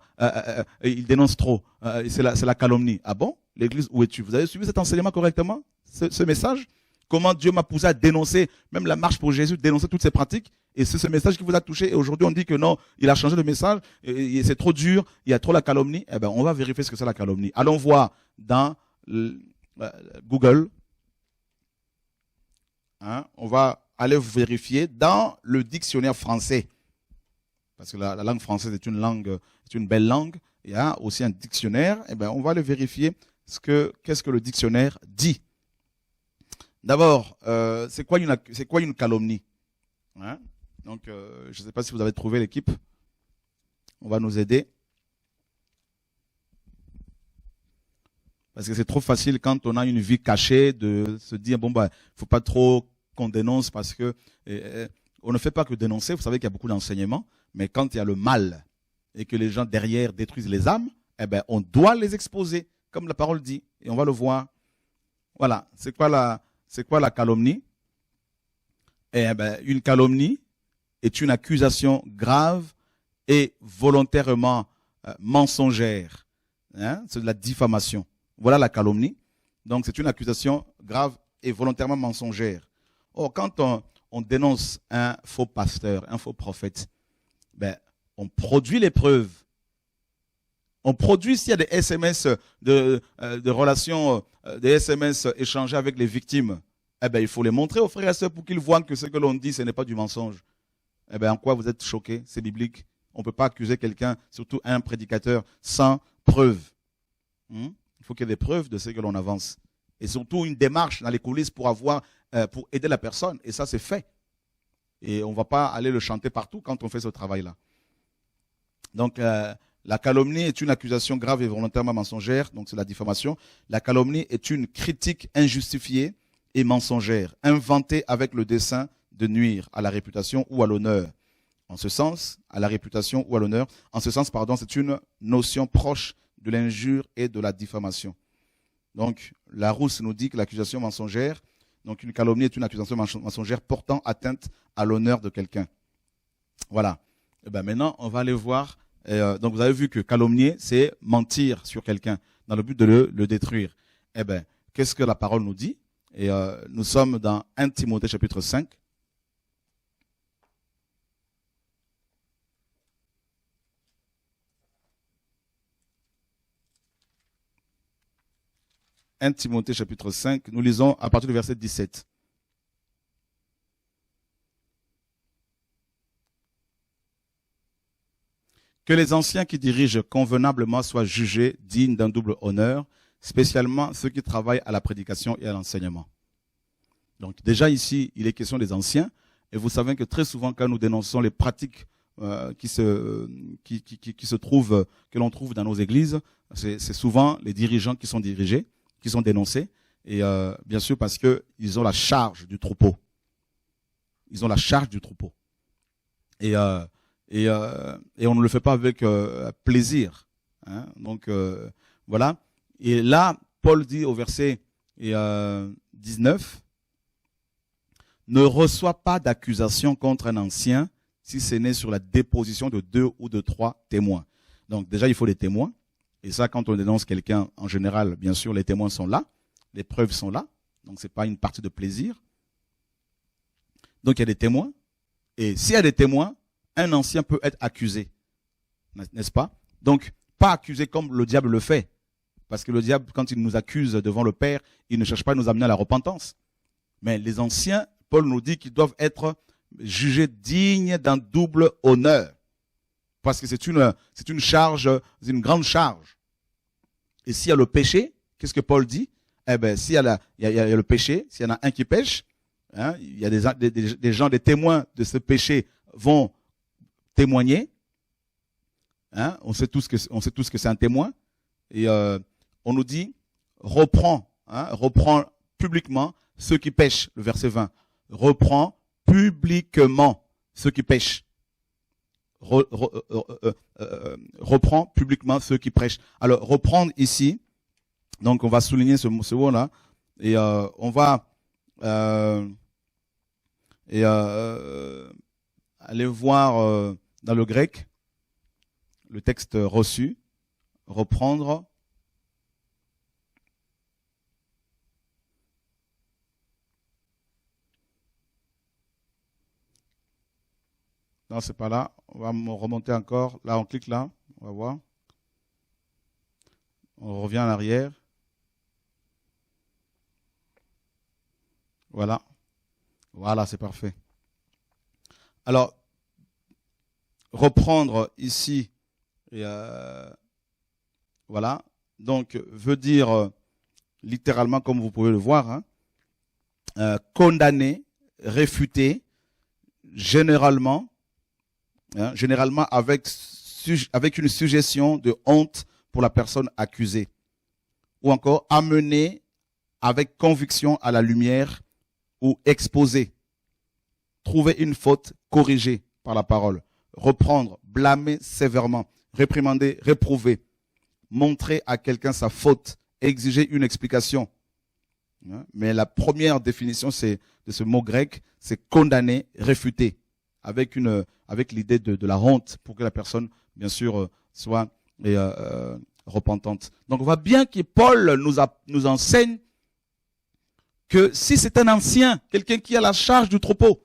ils dénoncent trop, c'est la calomnie. Ah bon? L'Église, où es-tu? Vous avez suivi cet enseignement correctement? Ce message? Comment Dieu m'a poussé à dénoncer, même la marche pour Jésus, dénoncer toutes ces pratiques. Et c'est ce message qui vous a touché. Et aujourd'hui, on dit que non, il a changé de message. Et c'est trop dur. Il y a trop la calomnie. Eh ben, on va vérifier ce que c'est la calomnie. Allons voir dans Google. Hein, on va aller vérifier dans le dictionnaire français. Parce que la langue française est une belle langue. Il y a aussi un dictionnaire. Eh ben, on va aller vérifier qu'est-ce que le dictionnaire dit. D'abord, c'est quoi une calomnie? Hein? Donc, je ne sais pas si vous avez trouvé l'équipe. On va nous aider. Parce que c'est trop facile quand on a une vie cachée de se dire, bon, bah, faut pas trop qu'on dénonce parce que on ne fait pas que dénoncer. Vous savez qu'il y a beaucoup d'enseignements, mais quand il y a le mal et que les gens derrière détruisent les âmes, eh ben, on doit les exposer, comme la parole dit, et on va le voir. Voilà. C'est quoi la calomnie? Eh ben, une calomnie est une accusation grave et volontairement mensongère. Hein? C'est de la diffamation. Voilà la calomnie. Donc, c'est une accusation grave et volontairement mensongère. Or, quand on dénonce un faux pasteur, un faux prophète, ben, on produit les preuves. On produit s'il y a des SMS de relations, des SMS échangés avec les victimes. Eh ben, il faut les montrer aux frères et sœurs pour qu'ils voient que ce que l'on dit, ce n'est pas du mensonge. Eh ben, en quoi vous êtes choqués? C'est biblique. On ne peut pas accuser quelqu'un, surtout un prédicateur, sans preuve. Il faut qu'il y ait des preuves de ce que l'on avance. Et surtout une démarche dans les coulisses pour aider la personne. Et ça, c'est fait. Et on ne va pas aller le chanter partout quand on fait ce travail-là. Donc, la calomnie est une accusation grave et volontairement mensongère. Donc, c'est la diffamation. La calomnie est une critique injustifiée et mensongère, inventée avec le dessein de nuire à la réputation ou à l'honneur. En ce sens, à la réputation ou à l'honneur. En ce sens, pardon, c'est une notion proche de l'injure et de la diffamation. Donc, Larousse nous dit que l'accusation mensongère, donc une calomnie est une accusation mensongère portant atteinte à l'honneur de quelqu'un. Voilà. Et ben maintenant, on va aller voir. Donc, vous avez vu que calomnier, c'est mentir sur quelqu'un dans le but de le détruire. Eh ben, qu'est-ce que la parole nous dit? Et nous sommes dans 1 Timothée chapitre 5. « 1 Timothée chapitre 5, nous lisons à partir du verset 17. Que les anciens qui dirigent convenablement soient jugés dignes d'un double honneur, spécialement ceux qui travaillent à la prédication et à l'enseignement. » Donc déjà ici, il est question des anciens, et vous savez que très souvent quand nous dénonçons les pratiques que l'on trouve dans nos églises, c'est souvent les dirigeants qui sont dirigés, qui sont dénoncés, et bien sûr parce qu'ils ont la charge du troupeau. Ils ont la charge du troupeau. Et on ne le fait pas avec plaisir. Hein. Donc voilà. Et là, Paul dit au verset 19, « Ne reçois pas d'accusation contre un ancien si ce n'est sur la déposition de 2 ou de 3 témoins. » Donc déjà, il faut des témoins. Et ça, quand on dénonce quelqu'un, en général, bien sûr, les témoins sont là, les preuves sont là. Donc, ce n'est pas une partie de plaisir. Donc, il y a des témoins. Et s'il y a des témoins, un ancien peut être accusé. N'est-ce pas? Donc, pas accusé comme le diable le fait. Parce que le diable, quand il nous accuse devant le Père, il ne cherche pas à nous amener à la repentance. Mais les anciens, Paul nous dit qu'ils doivent être jugés dignes d'un double honneur. Parce que c'est une charge, c'est une grande charge. Et s'il y a le péché, qu'est-ce que Paul dit? Eh ben, s'il y a le péché, s'il y en a un qui pêche, hein, il y a des gens, des témoins de ce péché vont témoigner. Hein, on sait tous que c'est un témoin. Et on nous dit, reprends publiquement ceux qui pêchent, le verset 20. Reprends publiquement ceux qui pêchent. Reprend publiquement ceux qui prêchent. Alors, reprendre ici, donc on va souligner ce mot-là, et on va aller voir dans le grec le texte reçu, reprendre. Non, c'est pas là. On va remonter encore. Là, on clique là. On va voir. On revient en arrière. Voilà. Voilà, c'est parfait. Alors, reprendre ici, voilà. Donc, veut dire littéralement, comme vous pouvez le voir, condamner, réfuter, généralement avec une suggestion de honte pour la personne accusée. ou encore amener avec conviction à la lumière ou exposer. Trouver une faute, corriger par la parole. Reprendre, blâmer sévèrement, réprimander, réprouver. Montrer à quelqu'un sa faute, exiger une explication. Mais la première définition de ce mot grec, c'est condamner, réfuter, avec l'idée de la honte pour que la personne, bien sûr, soit repentante. Donc on voit bien que Paul nous enseigne que si c'est un ancien, quelqu'un qui a la charge du troupeau,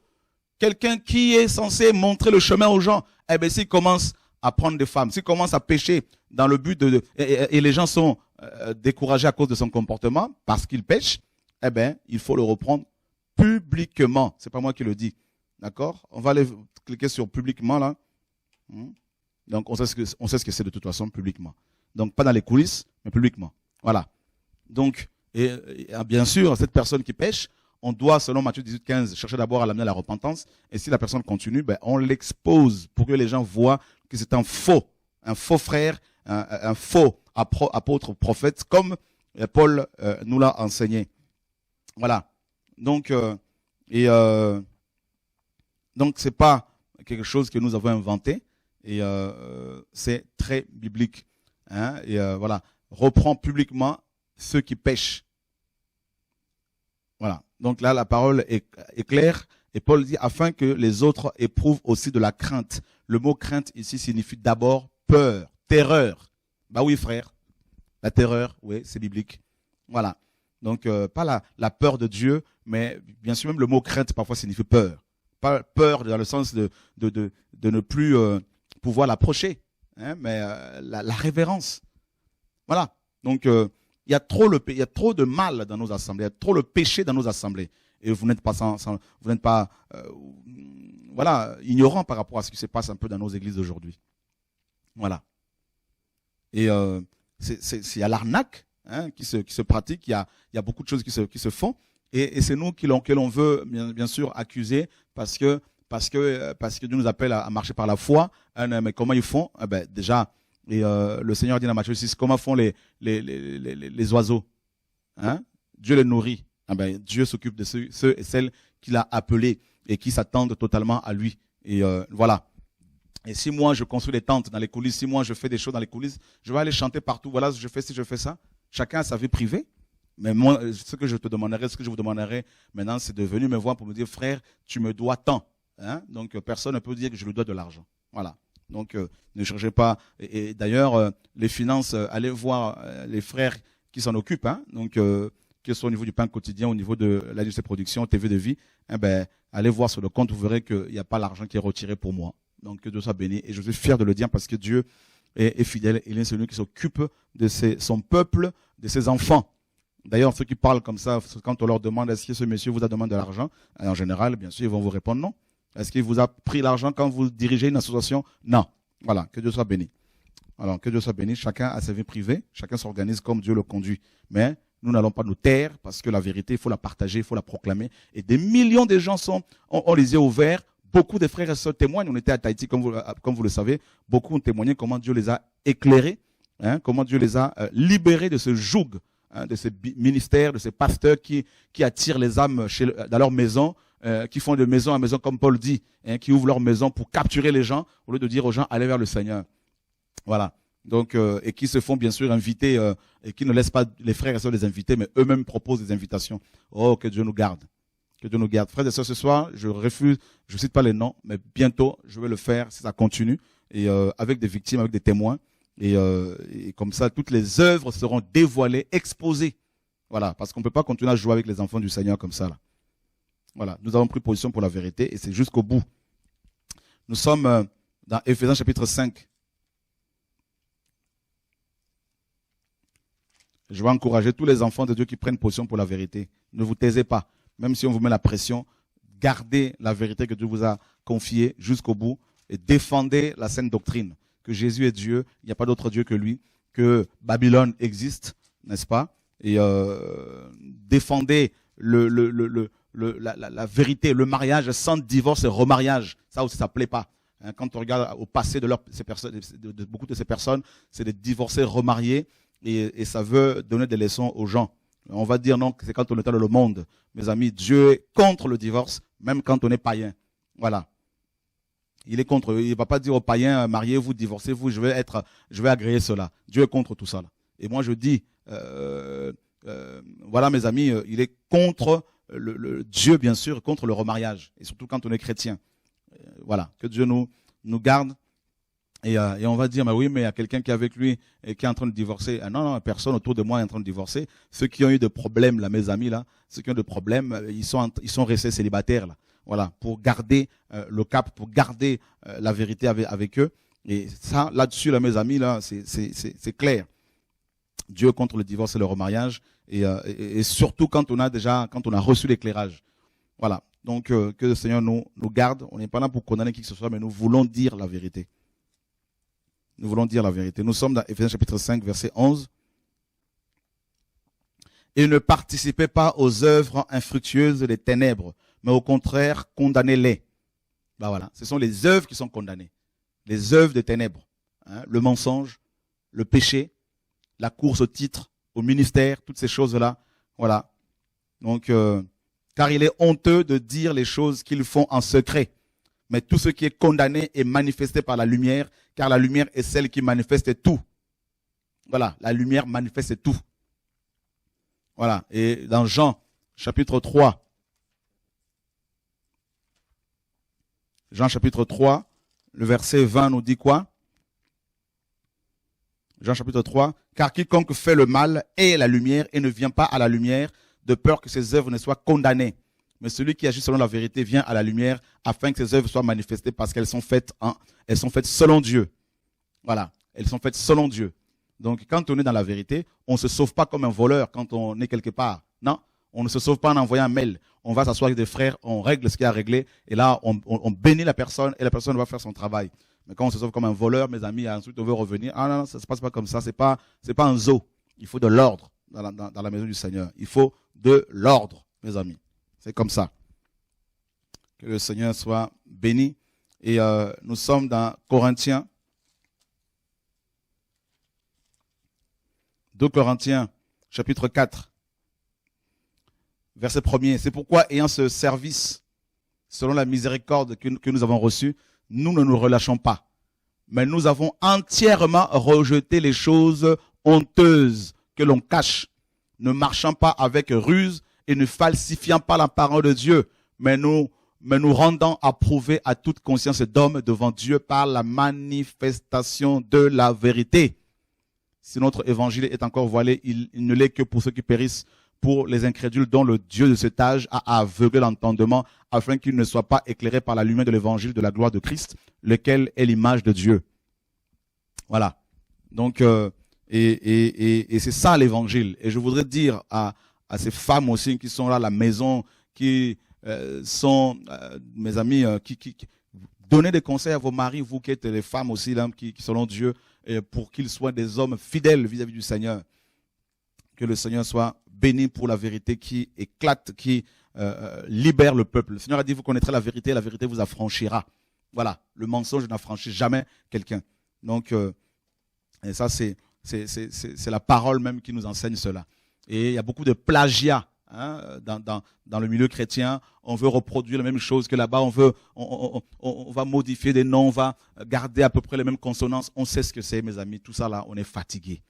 quelqu'un qui est censé montrer le chemin aux gens, eh bien s'il commence à prendre des femmes, s'il commence à pécher dans le but et les gens sont découragés à cause de son comportement, parce qu'il pêche, eh bien, il faut le reprendre publiquement. C'est pas moi qui le dis. D'accord? On va aller cliquer sur publiquement, là. Donc, on sait ce que c'est de toute façon, publiquement. Donc, pas dans les coulisses, mais publiquement. Voilà. Donc, et bien sûr, cette personne qui pêche, on doit, selon Matthieu 18,15, chercher d'abord à l'amener à la repentance. Et si la personne continue, ben, on l'expose pour que les gens voient que c'est un faux frère, un faux apôtre, prophète, comme Paul nous l'a enseigné. Voilà. Donc, donc c'est pas quelque chose que nous avons inventé, et c'est très biblique. Hein, et voilà. Reprends publiquement ceux qui pêchent. Voilà. Donc là, la parole est claire, et Paul dit afin que les autres éprouvent aussi de la crainte. Le mot crainte ici signifie d'abord peur, terreur. Bah oui, frère. La terreur, oui, c'est biblique. Voilà. Donc, pas la peur de Dieu, mais bien sûr, même le mot crainte parfois signifie peur. Pas peur dans le sens de ne plus pouvoir l'approcher, hein, mais la révérence. Voilà. Donc, il y a trop de mal dans nos assemblées, il y a trop le péché dans nos assemblées. Et vous n'êtes pas vous n'êtes pas voilà, ignorant par rapport à ce qui se passe un peu dans nos églises aujourd'hui. Voilà. Et il y a l'arnaque. Hein, qui se pratique, il y a beaucoup de choses qui se font, et c'est nous que l'on veut bien sûr accuser parce que Dieu nous appelle à marcher par la foi. Hein, mais comment ils font? Eh ben, déjà, le Seigneur dit dans Matthieu 6, comment font les oiseaux? Hein? Dieu les nourrit. Eh ben, Dieu s'occupe de ceux et celles qu'il a appelés et qui s'attendent totalement à lui. Et voilà. Et si moi je construis des tentes dans les coulisses, si moi je fais des choses dans les coulisses, je vais aller chanter partout. Voilà, je fais ci, je fais ça. Chacun a sa vie privée. Mais moi, ce que je vous demanderai maintenant, c'est de venir me voir pour me dire, frère, tu me dois tant. Hein? Donc, personne ne peut dire que je lui dois de l'argent. Voilà. Donc, ne cherchez pas. Et d'ailleurs, les finances, allez voir les frères qui s'en occupent. Hein? Donc, que ce soit au niveau du pain quotidien, au niveau de l'industrie de production, TV de vie, eh ben, allez voir sur le compte, vous verrez qu'il n'y a pas l'argent qui est retiré pour moi. Donc, que Dieu soit béni. Et je suis fier de le dire parce que Dieu est fidèle. Il est celui qui s'occupe de son peuple, de ses enfants. D'ailleurs, ceux qui parlent comme ça, quand on leur demande est-ce que ce monsieur vous a demandé de l'argent, en général, bien sûr, ils vont vous répondre non. Est-ce qu'il vous a pris l'argent quand vous dirigez une association? Non. Voilà, que Dieu soit béni. Alors, que Dieu soit béni. Chacun a sa vie privée, chacun s'organise comme Dieu le conduit. Mais nous n'allons pas nous taire parce que la vérité, il faut la partager, il faut la proclamer. Et des millions de gens ont les yeux ouverts. Beaucoup de frères et sœurs témoignent. On était à Tahiti, comme vous le savez. Beaucoup ont témoigné comment Dieu les a éclairés, hein, comment Dieu les a libérés de ce joug, hein, de ces ministères, de ces pasteurs qui attirent les âmes dans leur maison, qui font de maison à maison, comme Paul dit, hein, qui ouvrent leur maison pour capturer les gens, au lieu de dire aux gens, allez vers le Seigneur. Voilà. Donc, et qui se font bien sûr inviter, et qui ne laissent pas les frères et sœurs les inviter, mais eux-mêmes proposent des invitations. Oh, que Dieu nous garde. Que Dieu nous garde. Frères et sœurs, ce soir, je refuse, je ne cite pas les noms, mais bientôt, je vais le faire si ça continue, et avec des victimes, avec des témoins, et comme ça, toutes les œuvres seront dévoilées, exposées. Voilà, parce qu'on ne peut pas continuer à jouer avec les enfants du Seigneur comme ça, là. Voilà, nous avons pris position pour la vérité, et c'est jusqu'au bout. Nous sommes dans Éphésiens chapitre 5. Je vais encourager tous les enfants de Dieu qui prennent position pour la vérité. Ne vous taisez pas. Même si on vous met la pression, gardez la vérité que Dieu vous a confiée jusqu'au bout et défendez la saine doctrine. Que Jésus est Dieu, il n'y a pas d'autre Dieu que lui, que Babylone existe, n'est-ce pas? Et défendez la vérité, le mariage sans divorce et remariage. Ça aussi, ça ne plaît pas. Hein, quand on regarde au passé de beaucoup de ces personnes, c'est des divorcés remariés. et ça veut donner des leçons aux gens. On va dire non, c'est quand on est dans le monde. Mes amis, Dieu est contre le divorce, même quand on est païen. Voilà. Il est contre. Il ne va pas dire aux païens, mariez-vous, divorcez-vous, je vais agréer cela. Dieu est contre tout ça. Là. Et moi, je dis, voilà, mes amis, il est contre le Dieu, bien sûr, contre le remariage. Et surtout quand on est chrétien. Voilà. Que Dieu nous garde. Et on va dire, mais oui, mais il y a quelqu'un qui est avec lui et qui est en train de divorcer. Ah non, personne autour de moi est en train de divorcer. Ceux qui ont eu des problèmes, là, mes amis, là, ceux qui ont des problèmes, ils sont restés célibataires, là. Voilà, pour garder le cap, pour garder la vérité avec eux. Et ça, là-dessus, là, mes amis, là, c'est clair. Dieu contre le divorce et le remariage. Et surtout quand on a reçu l'éclairage. Voilà. Donc, que le Seigneur nous garde. On n'est pas là pour condamner qui que ce soit, mais nous voulons dire la vérité. Nous voulons dire la vérité. Nous sommes dans Éphésiens chapitre 5, verset 11. Et ne participez pas aux œuvres infructueuses des ténèbres, mais au contraire, condamnez-les. Ben voilà, ce sont les œuvres qui sont condamnées. Les œuvres des ténèbres. Hein, le mensonge, le péché, la course au titre, au ministère, toutes ces choses-là. Voilà. Donc, car il est honteux de dire les choses qu'ils font en secret. Mais tout ce qui est condamné est manifesté par la lumière, car la lumière est celle qui manifeste tout. Voilà, la lumière manifeste tout. Voilà, et dans Jean, chapitre 3, Jean chapitre 3, le verset 20 nous dit quoi? Jean chapitre 3, car quiconque fait le mal est la lumière et ne vient pas à la lumière, de peur que ses œuvres ne soient condamnées. Mais celui qui agit selon la vérité vient à la lumière afin que ses œuvres soient manifestées parce qu'elles sont faites selon Dieu. Voilà, elles sont faites selon Dieu. Donc quand on est dans la vérité, on ne se sauve pas comme un voleur quand on est quelque part. Non, on ne se sauve pas en envoyant un mail. On va s'asseoir avec des frères, on règle ce qu'il y a à régler et là on bénit la personne et la personne va faire son travail. Mais quand on se sauve comme un voleur, mes amis, ensuite on veut revenir. Ah non, ça ne se passe pas comme ça, c'est pas un zoo. Il faut de l'ordre dans la maison du Seigneur. Il faut de l'ordre, mes amis. C'est comme ça. Que le Seigneur soit béni. Et nous sommes dans Corinthiens. 2 Corinthiens, chapitre 4, verset 1er. C'est pourquoi, ayant ce service, selon la miséricorde que nous avons reçue, nous ne nous relâchons pas. Mais nous avons entièrement rejeté les choses honteuses que l'on cache, ne marchant pas avec ruse et ne falsifiant pas la parole de Dieu, mais nous rendant approuvés à toute conscience d'homme devant Dieu par la manifestation de la vérité. Si notre évangile est encore voilé, il ne l'est que pour ceux qui périssent, pour les incrédules dont le Dieu de cet âge a aveuglé l'entendement, afin qu'ils ne soient pas éclairés par la lumière de l'évangile de la gloire de Christ, lequel est l'image de Dieu. Voilà. Donc, et c'est ça l'évangile. Et je voudrais dire à ces femmes aussi qui sont là à la maison, qui sont mes amis, qui donnez des conseils à vos maris, vous qui êtes les femmes aussi, là, qui selon Dieu, pour qu'ils soient des hommes fidèles vis-à-vis du Seigneur. Que le Seigneur soit béni pour la vérité qui éclate, qui libère le peuple. Le Seigneur a dit, vous connaîtrez la vérité vous affranchira. Voilà, le mensonge n'affranchit jamais quelqu'un. Donc, et ça c'est la parole même qui nous enseigne cela. Et il y a beaucoup de plagiat. Hein, dans le milieu chrétien, on veut reproduire la même chose que là-bas, on va modifier des noms, on va garder à peu près les mêmes consonances. On sait ce que c'est, mes amis, tout ça là, on est fatigué.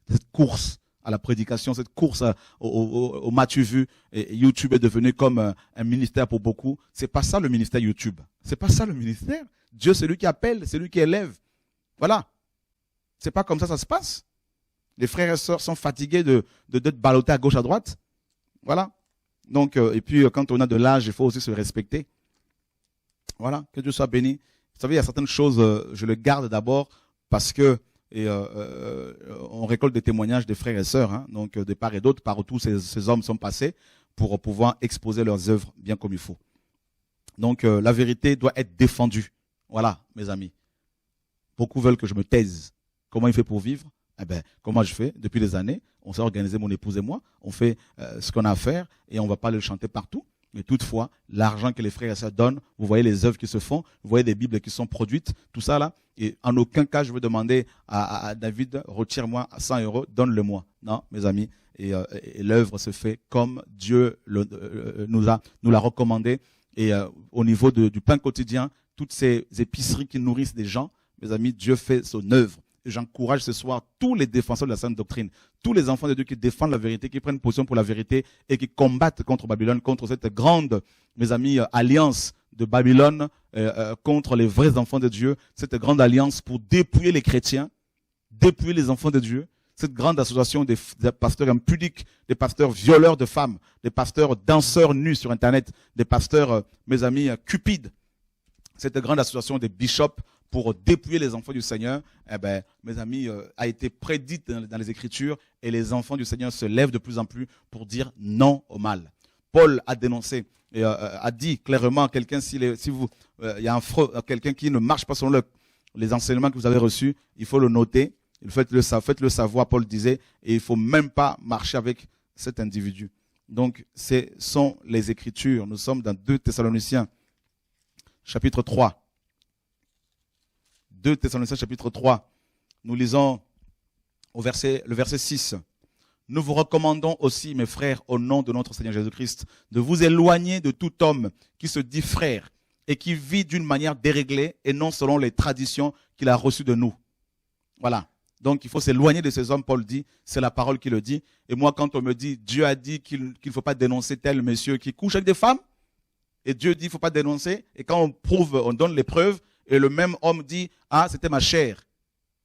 Cette course à la prédication, cette course au m'as-tu vu, et YouTube est devenu comme un ministère pour beaucoup. C'est pas ça le ministère YouTube. C'est pas ça le ministère. Dieu, c'est lui qui appelle, c'est lui qui élève. Voilà. C'est pas comme ça se passe. Les frères et sœurs sont fatigués d'être ballottés à gauche, à droite. Voilà. Donc, et puis, quand on a de l'âge, il faut aussi se respecter. Voilà. Que Dieu soit béni. Vous savez, il y a certaines choses, je les garde d'abord parce que on récolte des témoignages des frères et sœurs, hein, donc de part et d'autre, par où tous ces hommes sont passés pour pouvoir exposer leurs œuvres bien comme il faut. Donc, la vérité doit être défendue. Voilà, mes amis. Beaucoup veulent que je me taise. Comment il fait pour vivre? Eh ben, comment je fais? Depuis des années, on s'est organisé, mon épouse et moi, on fait ce qu'on a à faire et on ne va pas le chanter partout. Mais toutefois, l'argent que les frères et sœurs donnent, vous voyez les œuvres qui se font, vous voyez des Bibles qui sont produites, tout ça là. Et en aucun cas, je veux demander à David, retire-moi 100 €, donne-le-moi. Non, mes amis. Et l'œuvre se fait comme Dieu nous l'a recommandé. Et au niveau du pain quotidien, toutes ces épiceries qui nourrissent des gens, mes amis, Dieu fait son œuvre. Et j'encourage ce soir tous les défenseurs de la sainte doctrine, tous les enfants de Dieu qui défendent la vérité, qui prennent position pour la vérité et qui combattent contre Babylone, contre cette grande, mes amis, alliance de Babylone contre les vrais enfants de Dieu, cette grande alliance pour dépouiller les chrétiens, dépouiller les enfants de Dieu, cette grande association des pasteurs impudiques, des pasteurs violeurs de femmes, des pasteurs danseurs nus sur Internet, des pasteurs, mes amis, cupides, cette grande association des bishops pour dépouiller les enfants du Seigneur, mes amis, a été prédite dans les Écritures et les enfants du Seigneur se lèvent de plus en plus pour dire non au mal. Paul a dénoncé et a dit clairement à quelqu'un, il y a quelqu'un qui ne marche pas selon les enseignements que vous avez reçus, il faut le noter, faites-le savoir, Paul disait, et il ne faut même pas marcher avec cet individu. Donc, ce sont les Écritures. Nous sommes dans 2 Thessaloniciens, chapitre 3. 2 Thessaloniciens chapitre 3, nous lisons le verset 6. Nous vous recommandons aussi, mes frères, au nom de notre Seigneur Jésus-Christ, de vous éloigner de tout homme qui se dit frère et qui vit d'une manière déréglée et non selon les traditions qu'il a reçues de nous. Voilà. Donc il faut s'éloigner de ces hommes, Paul dit, c'est la parole qui le dit. Et moi, quand on me dit, Dieu a dit qu'il ne faut pas dénoncer tel monsieur qui couche avec des femmes, et Dieu dit qu'il ne faut pas dénoncer, et quand on prouve, on donne les preuves, et le même homme dit, ah, c'était ma chair.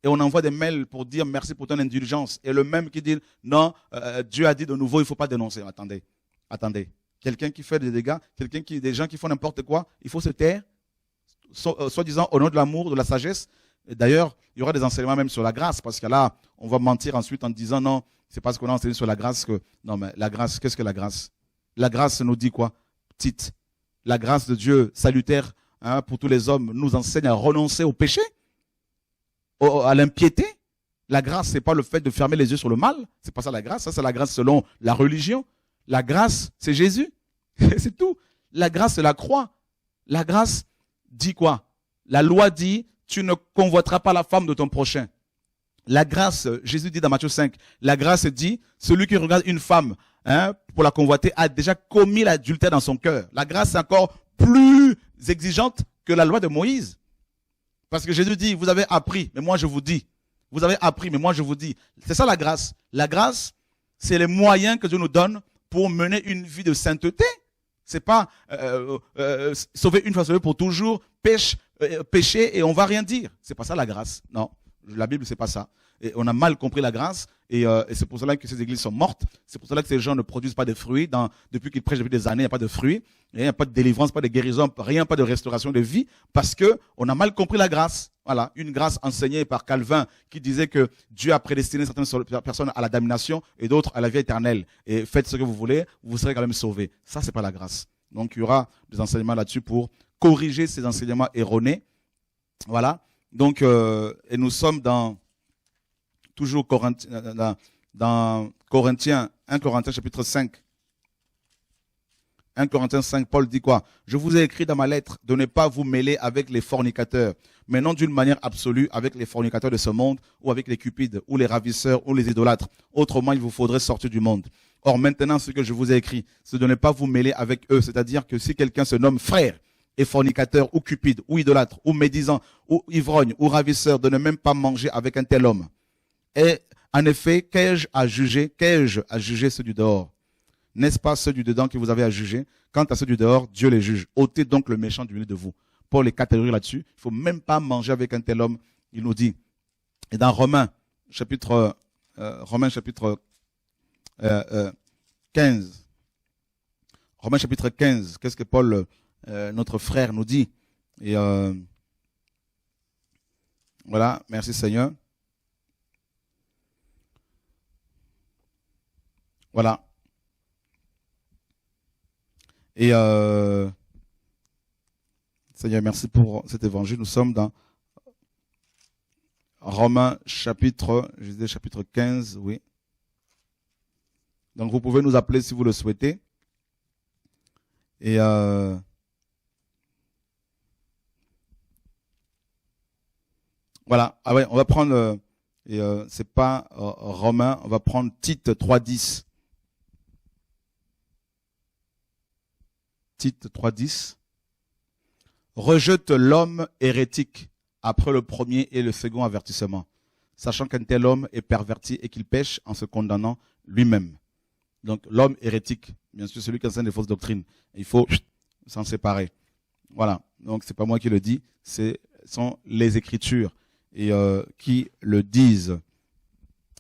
Et on envoie des mails pour dire merci pour ton indulgence. Et le même qui dit, non, Dieu a dit de nouveau, il ne faut pas dénoncer. Attendez. Quelqu'un qui fait des dégâts, des gens qui font n'importe quoi, il faut se taire, soi-disant au nom de l'amour, de la sagesse. Et d'ailleurs, il y aura des enseignements même sur la grâce, parce que là, on va mentir ensuite en disant, non, c'est parce qu'on a enseigné sur la grâce que... Non, mais la grâce, qu'est-ce que la grâce? La grâce nous dit quoi? Petite. La grâce de Dieu salutaire, pour tous les hommes, nous enseigne à renoncer au péché, à l'impiété. La grâce, c'est pas le fait de fermer les yeux sur le mal. C'est pas ça la grâce. Ça, c'est la grâce selon la religion. La grâce, c'est Jésus. C'est tout. La grâce, c'est la croix. La grâce dit quoi? La loi dit, tu ne convoiteras pas la femme de ton prochain. La grâce, Jésus dit dans Matthieu 5, la grâce dit, celui qui regarde une femme pour la convoiter a déjà commis l'adultère dans son cœur. La grâce, c'est encore plus exigeante que la loi de Moïse. Parce que Jésus dit, vous avez appris, mais moi je vous dis. Vous avez appris, mais moi je vous dis. C'est ça la grâce. La grâce, c'est les moyens que Dieu nous donne pour mener une vie de sainteté. C'est pas sauver une fois, sauver pour toujours, pécher et on va rien dire. C'est pas ça la grâce. Non, la Bible c'est pas ça. Et on a mal compris la grâce et c'est pour cela que ces églises sont mortes. C'est pour cela que ces gens ne produisent pas de fruits. Depuis qu'ils prêchent depuis des années, il n'y a pas de fruits. Il n'y a pas de délivrance, pas de guérison, rien, pas de restauration de vie parce que on a mal compris la grâce. Voilà, une grâce enseignée par Calvin qui disait que Dieu a prédestiné certaines personnes à la damnation et d'autres à la vie éternelle. Et faites ce que vous voulez, vous serez quand même sauvés. Ça, c'est pas la grâce. Donc, il y aura des enseignements là-dessus pour corriger ces enseignements erronés. Voilà. Donc, et nous sommes toujours dans Corinthiens, 1 Corinthiens chapitre 5. 1 Corinthiens 5, Paul dit quoi? Je vous ai écrit dans ma lettre de ne pas vous mêler avec les fornicateurs, mais non d'une manière absolue avec les fornicateurs de ce monde, ou avec les cupides, ou les ravisseurs, ou les idolâtres. Autrement, il vous faudrait sortir du monde. Or, maintenant, ce que je vous ai écrit, c'est de ne pas vous mêler avec eux. C'est-à-dire que si quelqu'un se nomme frère, et fornicateur, ou cupide, ou idolâtre, ou médisant, ou ivrogne, ou ravisseur, de ne même pas manger avec un tel homme. Et en effet, qu'ai-je à juger ceux du dehors? N'est-ce pas ceux du dedans que vous avez à juger? Quant à ceux du dehors, Dieu les juge. Ôtez donc le méchant du milieu de vous. Paul est catégorique là-dessus. Il ne faut même pas manger avec un tel homme. Il nous dit. Et dans Romains, chapitre 15. Romains chapitre 15. Qu'est-ce que Paul, notre frère, nous dit? Et voilà. Merci Seigneur. Voilà. Et Seigneur, merci pour cet évangile. Nous sommes dans Romains chapitre 15, oui. Donc vous pouvez nous appeler si vous le souhaitez. Et voilà. Ah ouais, on va prendre, c'est pas Romain, on va prendre Tite 3.10. Tite 3.10. Rejette l'homme hérétique après le premier et le second avertissement, sachant qu'un tel homme est perverti et qu'il pêche en se condamnant lui-même. Donc l'homme hérétique, bien sûr, celui qui enseigne des fausses doctrines, il faut s'en séparer. Voilà. Donc c'est pas moi qui le dis, ce sont les Écritures et qui le disent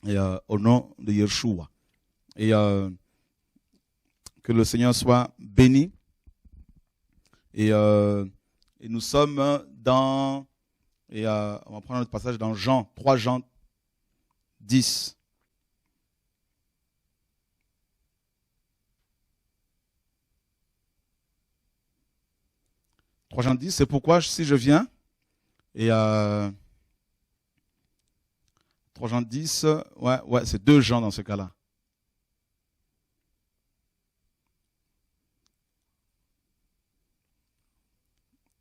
et, au nom de Yeshua. Et que le Seigneur soit béni. Et nous sommes dans, et on va prendre notre passage dans Jean, 3 Jean 10. Jean 10, c'est pourquoi si je viens, et 3 Jean 10, ouais, c'est 2 Jean dans ce cas-là.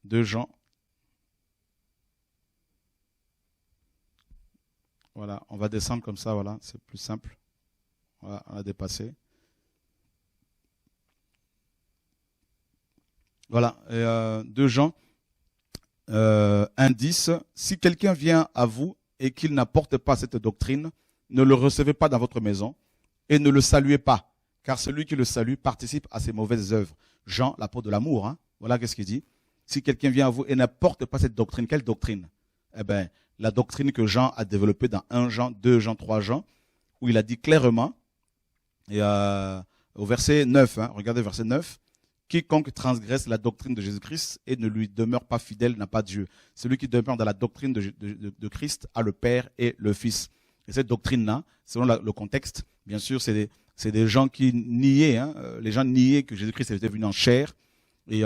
Deux Jean. Voilà, on va descendre comme ça, voilà, c'est plus simple. Voilà, on a dépassé. Voilà, 2 Jean 1:10. Si quelqu'un vient à vous et qu'il n'apporte pas cette doctrine, ne le recevez pas dans votre maison et ne le saluez pas, car celui qui le salue participe à ses mauvaises œuvres. Jean, l'apôtre de l'amour, hein, voilà qu'est-ce qu'il dit. Si quelqu'un vient à vous et n'apporte pas cette doctrine, quelle doctrine? Eh bien, la doctrine que Jean a développée dans 1 Jean, 2 Jean, 3 Jean, où il a dit clairement, et au verset 9, hein, regardez verset 9, quiconque transgresse la doctrine de Jésus-Christ et ne lui demeure pas fidèle n'a pas Dieu. Celui qui demeure dans la doctrine de Christ a le Père et le Fils. Et cette doctrine-là, selon le contexte, bien sûr, c'est des gens qui niaient, hein, les gens niaient que Jésus-Christ était venu en chair et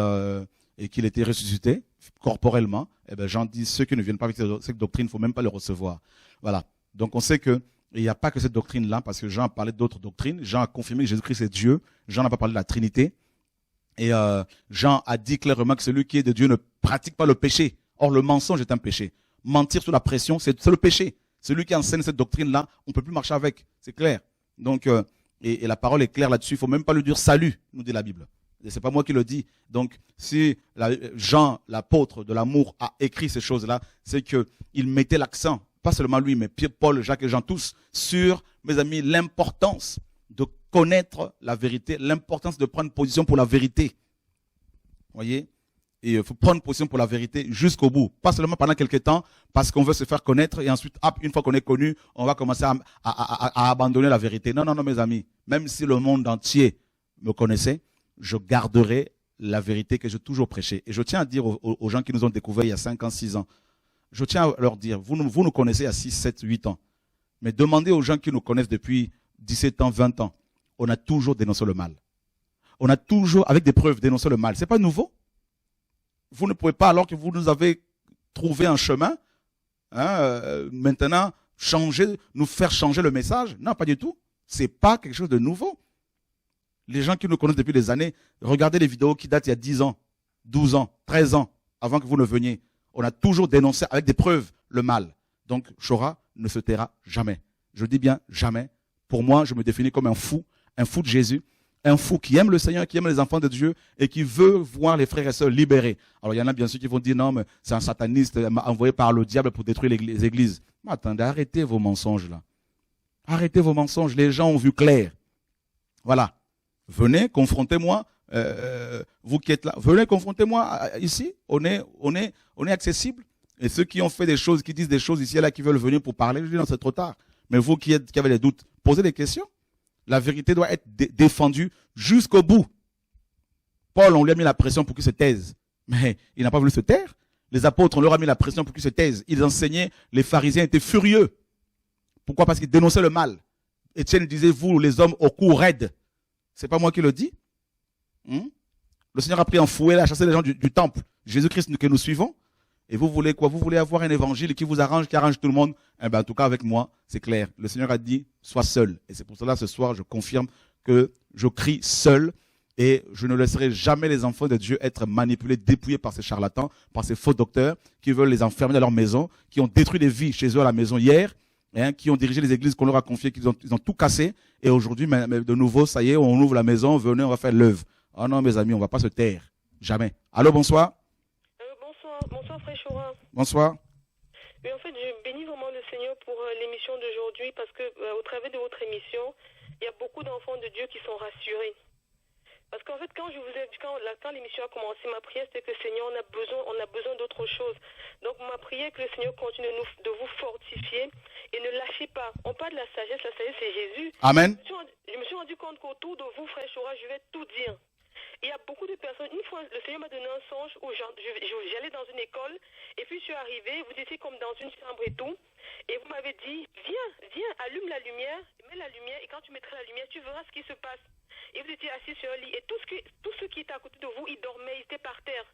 qu'il était ressuscité corporellement. Eh bien, Jean dit, ceux qui ne viennent pas avec cette doctrine, il ne faut même pas le recevoir. Voilà. Donc on sait que il n'y a pas que cette doctrine-là, parce que Jean a parlé d'autres doctrines. Jean a confirmé que Jésus-Christ est Dieu. Jean n'a pas parlé de la Trinité. Et Jean a dit clairement que celui qui est de Dieu ne pratique pas le péché. Or, le mensonge est un péché. Mentir sous la pression, c'est le péché. Celui qui enseigne cette doctrine-là, on ne peut plus marcher avec. C'est clair. Donc, et la parole est claire là-dessus. Il ne faut même pas lui dire salut, nous dit la Bible. Et c'est pas moi qui le dis. Donc, si Jean, l'apôtre de l'amour, a écrit ces choses-là, c'est qu'il mettait l'accent, pas seulement lui, mais Pierre, Paul, Jacques et Jean tous, sur, mes amis, l'importance de connaître la vérité, l'importance de prendre position pour la vérité. Voyez? Et il faut prendre position pour la vérité jusqu'au bout. Pas seulement pendant quelques temps, parce qu'on veut se faire connaître, et ensuite, hop, une fois qu'on est connu, on va commencer à abandonner la vérité. Non, non, non, mes amis. Même si le monde entier me connaissait, je garderai la vérité que j'ai toujours prêchée. Et je tiens à dire aux gens qui nous ont découverts il y a 5 ans, 6 ans, je tiens à leur dire, vous nous connaissez à 6, 7, 8 ans, mais demandez aux gens qui nous connaissent depuis 17 ans, 20 ans, on a toujours dénoncé le mal. On a toujours, avec des preuves, dénoncé le mal. C'est pas nouveau. Vous ne pouvez pas, alors que vous nous avez trouvé un chemin, maintenant, nous faire changer le message. Non, pas du tout. C'est pas quelque chose de nouveau. Les gens qui nous connaissent depuis des années, regardez les vidéos qui datent il y a 10 ans, 12 ans, 13 ans, avant que vous ne veniez. On a toujours dénoncé avec des preuves le mal. Donc, Chora ne se taira jamais. Je dis bien jamais. Pour moi, je me définis comme un fou de Jésus, un fou qui aime le Seigneur, qui aime les enfants de Dieu et qui veut voir les frères et sœurs libérés. Alors, il y en a bien sûr qui vont dire, non, mais c'est un sataniste envoyé par le diable pour détruire les églises. Mais attendez, arrêtez vos mensonges là. Arrêtez vos mensonges. Les gens ont vu clair. Voilà. Venez, confrontez-moi, vous qui êtes là, venez, confrontez-moi ici, on est accessible. Et ceux qui ont fait des choses, qui disent des choses ici et là, qui veulent venir pour parler, je dis non, c'est trop tard. Mais vous qui avez des doutes, posez des questions. La vérité doit être défendue jusqu'au bout. Paul, on lui a mis la pression pour qu'il se taise, mais il n'a pas voulu se taire. Les apôtres, on leur a mis la pression pour qu'ils se taisent. Ils enseignaient, les pharisiens étaient furieux. Pourquoi? Parce qu'ils dénonçaient le mal. Étienne disait, vous, les hommes au cou raide. C'est pas moi qui le dis. Le Seigneur a pris un fouet, a chassé les gens du temple. Jésus-Christ que nous suivons. Et vous voulez quoi? Vous voulez avoir un évangile qui vous arrange, qui arrange tout le monde? Eh ben, en tout cas, avec moi, c'est clair. Le Seigneur a dit, sois seul. Et c'est pour cela, ce soir, je confirme que je crie seul. Et je ne laisserai jamais les enfants de Dieu être manipulés, dépouillés par ces charlatans, par ces faux docteurs qui veulent les enfermer dans leur maison, qui ont détruit des vies chez eux à la maison hier, hein, qui ont dirigé les églises qu'on leur a confiées, ils ont tout cassé. Et aujourd'hui, mais de nouveau, ça y est, on ouvre la maison, venez, on va faire l'œuvre. Oh non, mes amis, on ne va pas se taire. Jamais. Allô, bonsoir. Bonsoir, frère Chora. Bonsoir. Oui, en fait, je bénis vraiment le Seigneur pour l'émission d'aujourd'hui parce que au travers de votre émission, il y a beaucoup d'enfants de Dieu qui sont rassurés. Parce qu'en fait, quand l'émission a commencé, ma prière, c'était que Seigneur, on a besoin d'autre chose. Donc, ma prière, que le Seigneur continue de vous fortifier et ne lâchez pas. On parle de la sagesse c'est Jésus. Amen. Je me suis rendu compte qu'autour de vous, frère Chora, je vais tout dire. Il y a beaucoup de personnes. Une fois, le Seigneur m'a donné un songe où j'allais dans une école et puis je suis arrivée, vous étiez comme dans une chambre et tout. Et vous m'avez dit, viens, allume la lumière, mets la lumière et quand tu mettras la lumière, tu verras ce qui se passe. Et vous étiez assis sur un lit et tous ceux qui étaient à côté de vous, ils dormaient, ils étaient par terre.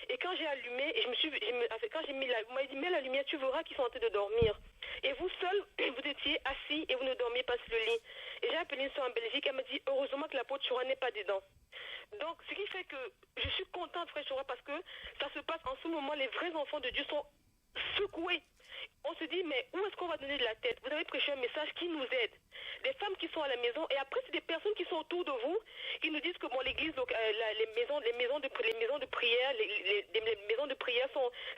Et quand j'ai allumé, et quand j'ai mis vous m'avez dit, mets la lumière, tu verras qu'ils sont en train de dormir. Et vous seul, vous étiez assis et vous ne dormiez pas sur le lit. Et j'ai appelé une soeur en Belgique, elle m'a dit, heureusement que l'apôtre Chora n'est pas dedans. Donc, ce qui fait que je suis contente, frère Chora, parce que ça se passe en ce moment, les vrais enfants de Dieu sont secoués. On se dit, mais où est-ce qu'on va donner de la tête? Vous avez prêché un message qui nous aide. Les femmes qui sont à la maison, et après, c'est des personnes qui sont autour de vous, qui nous disent que bon, l'église, les maisons de prière, les maisons de prière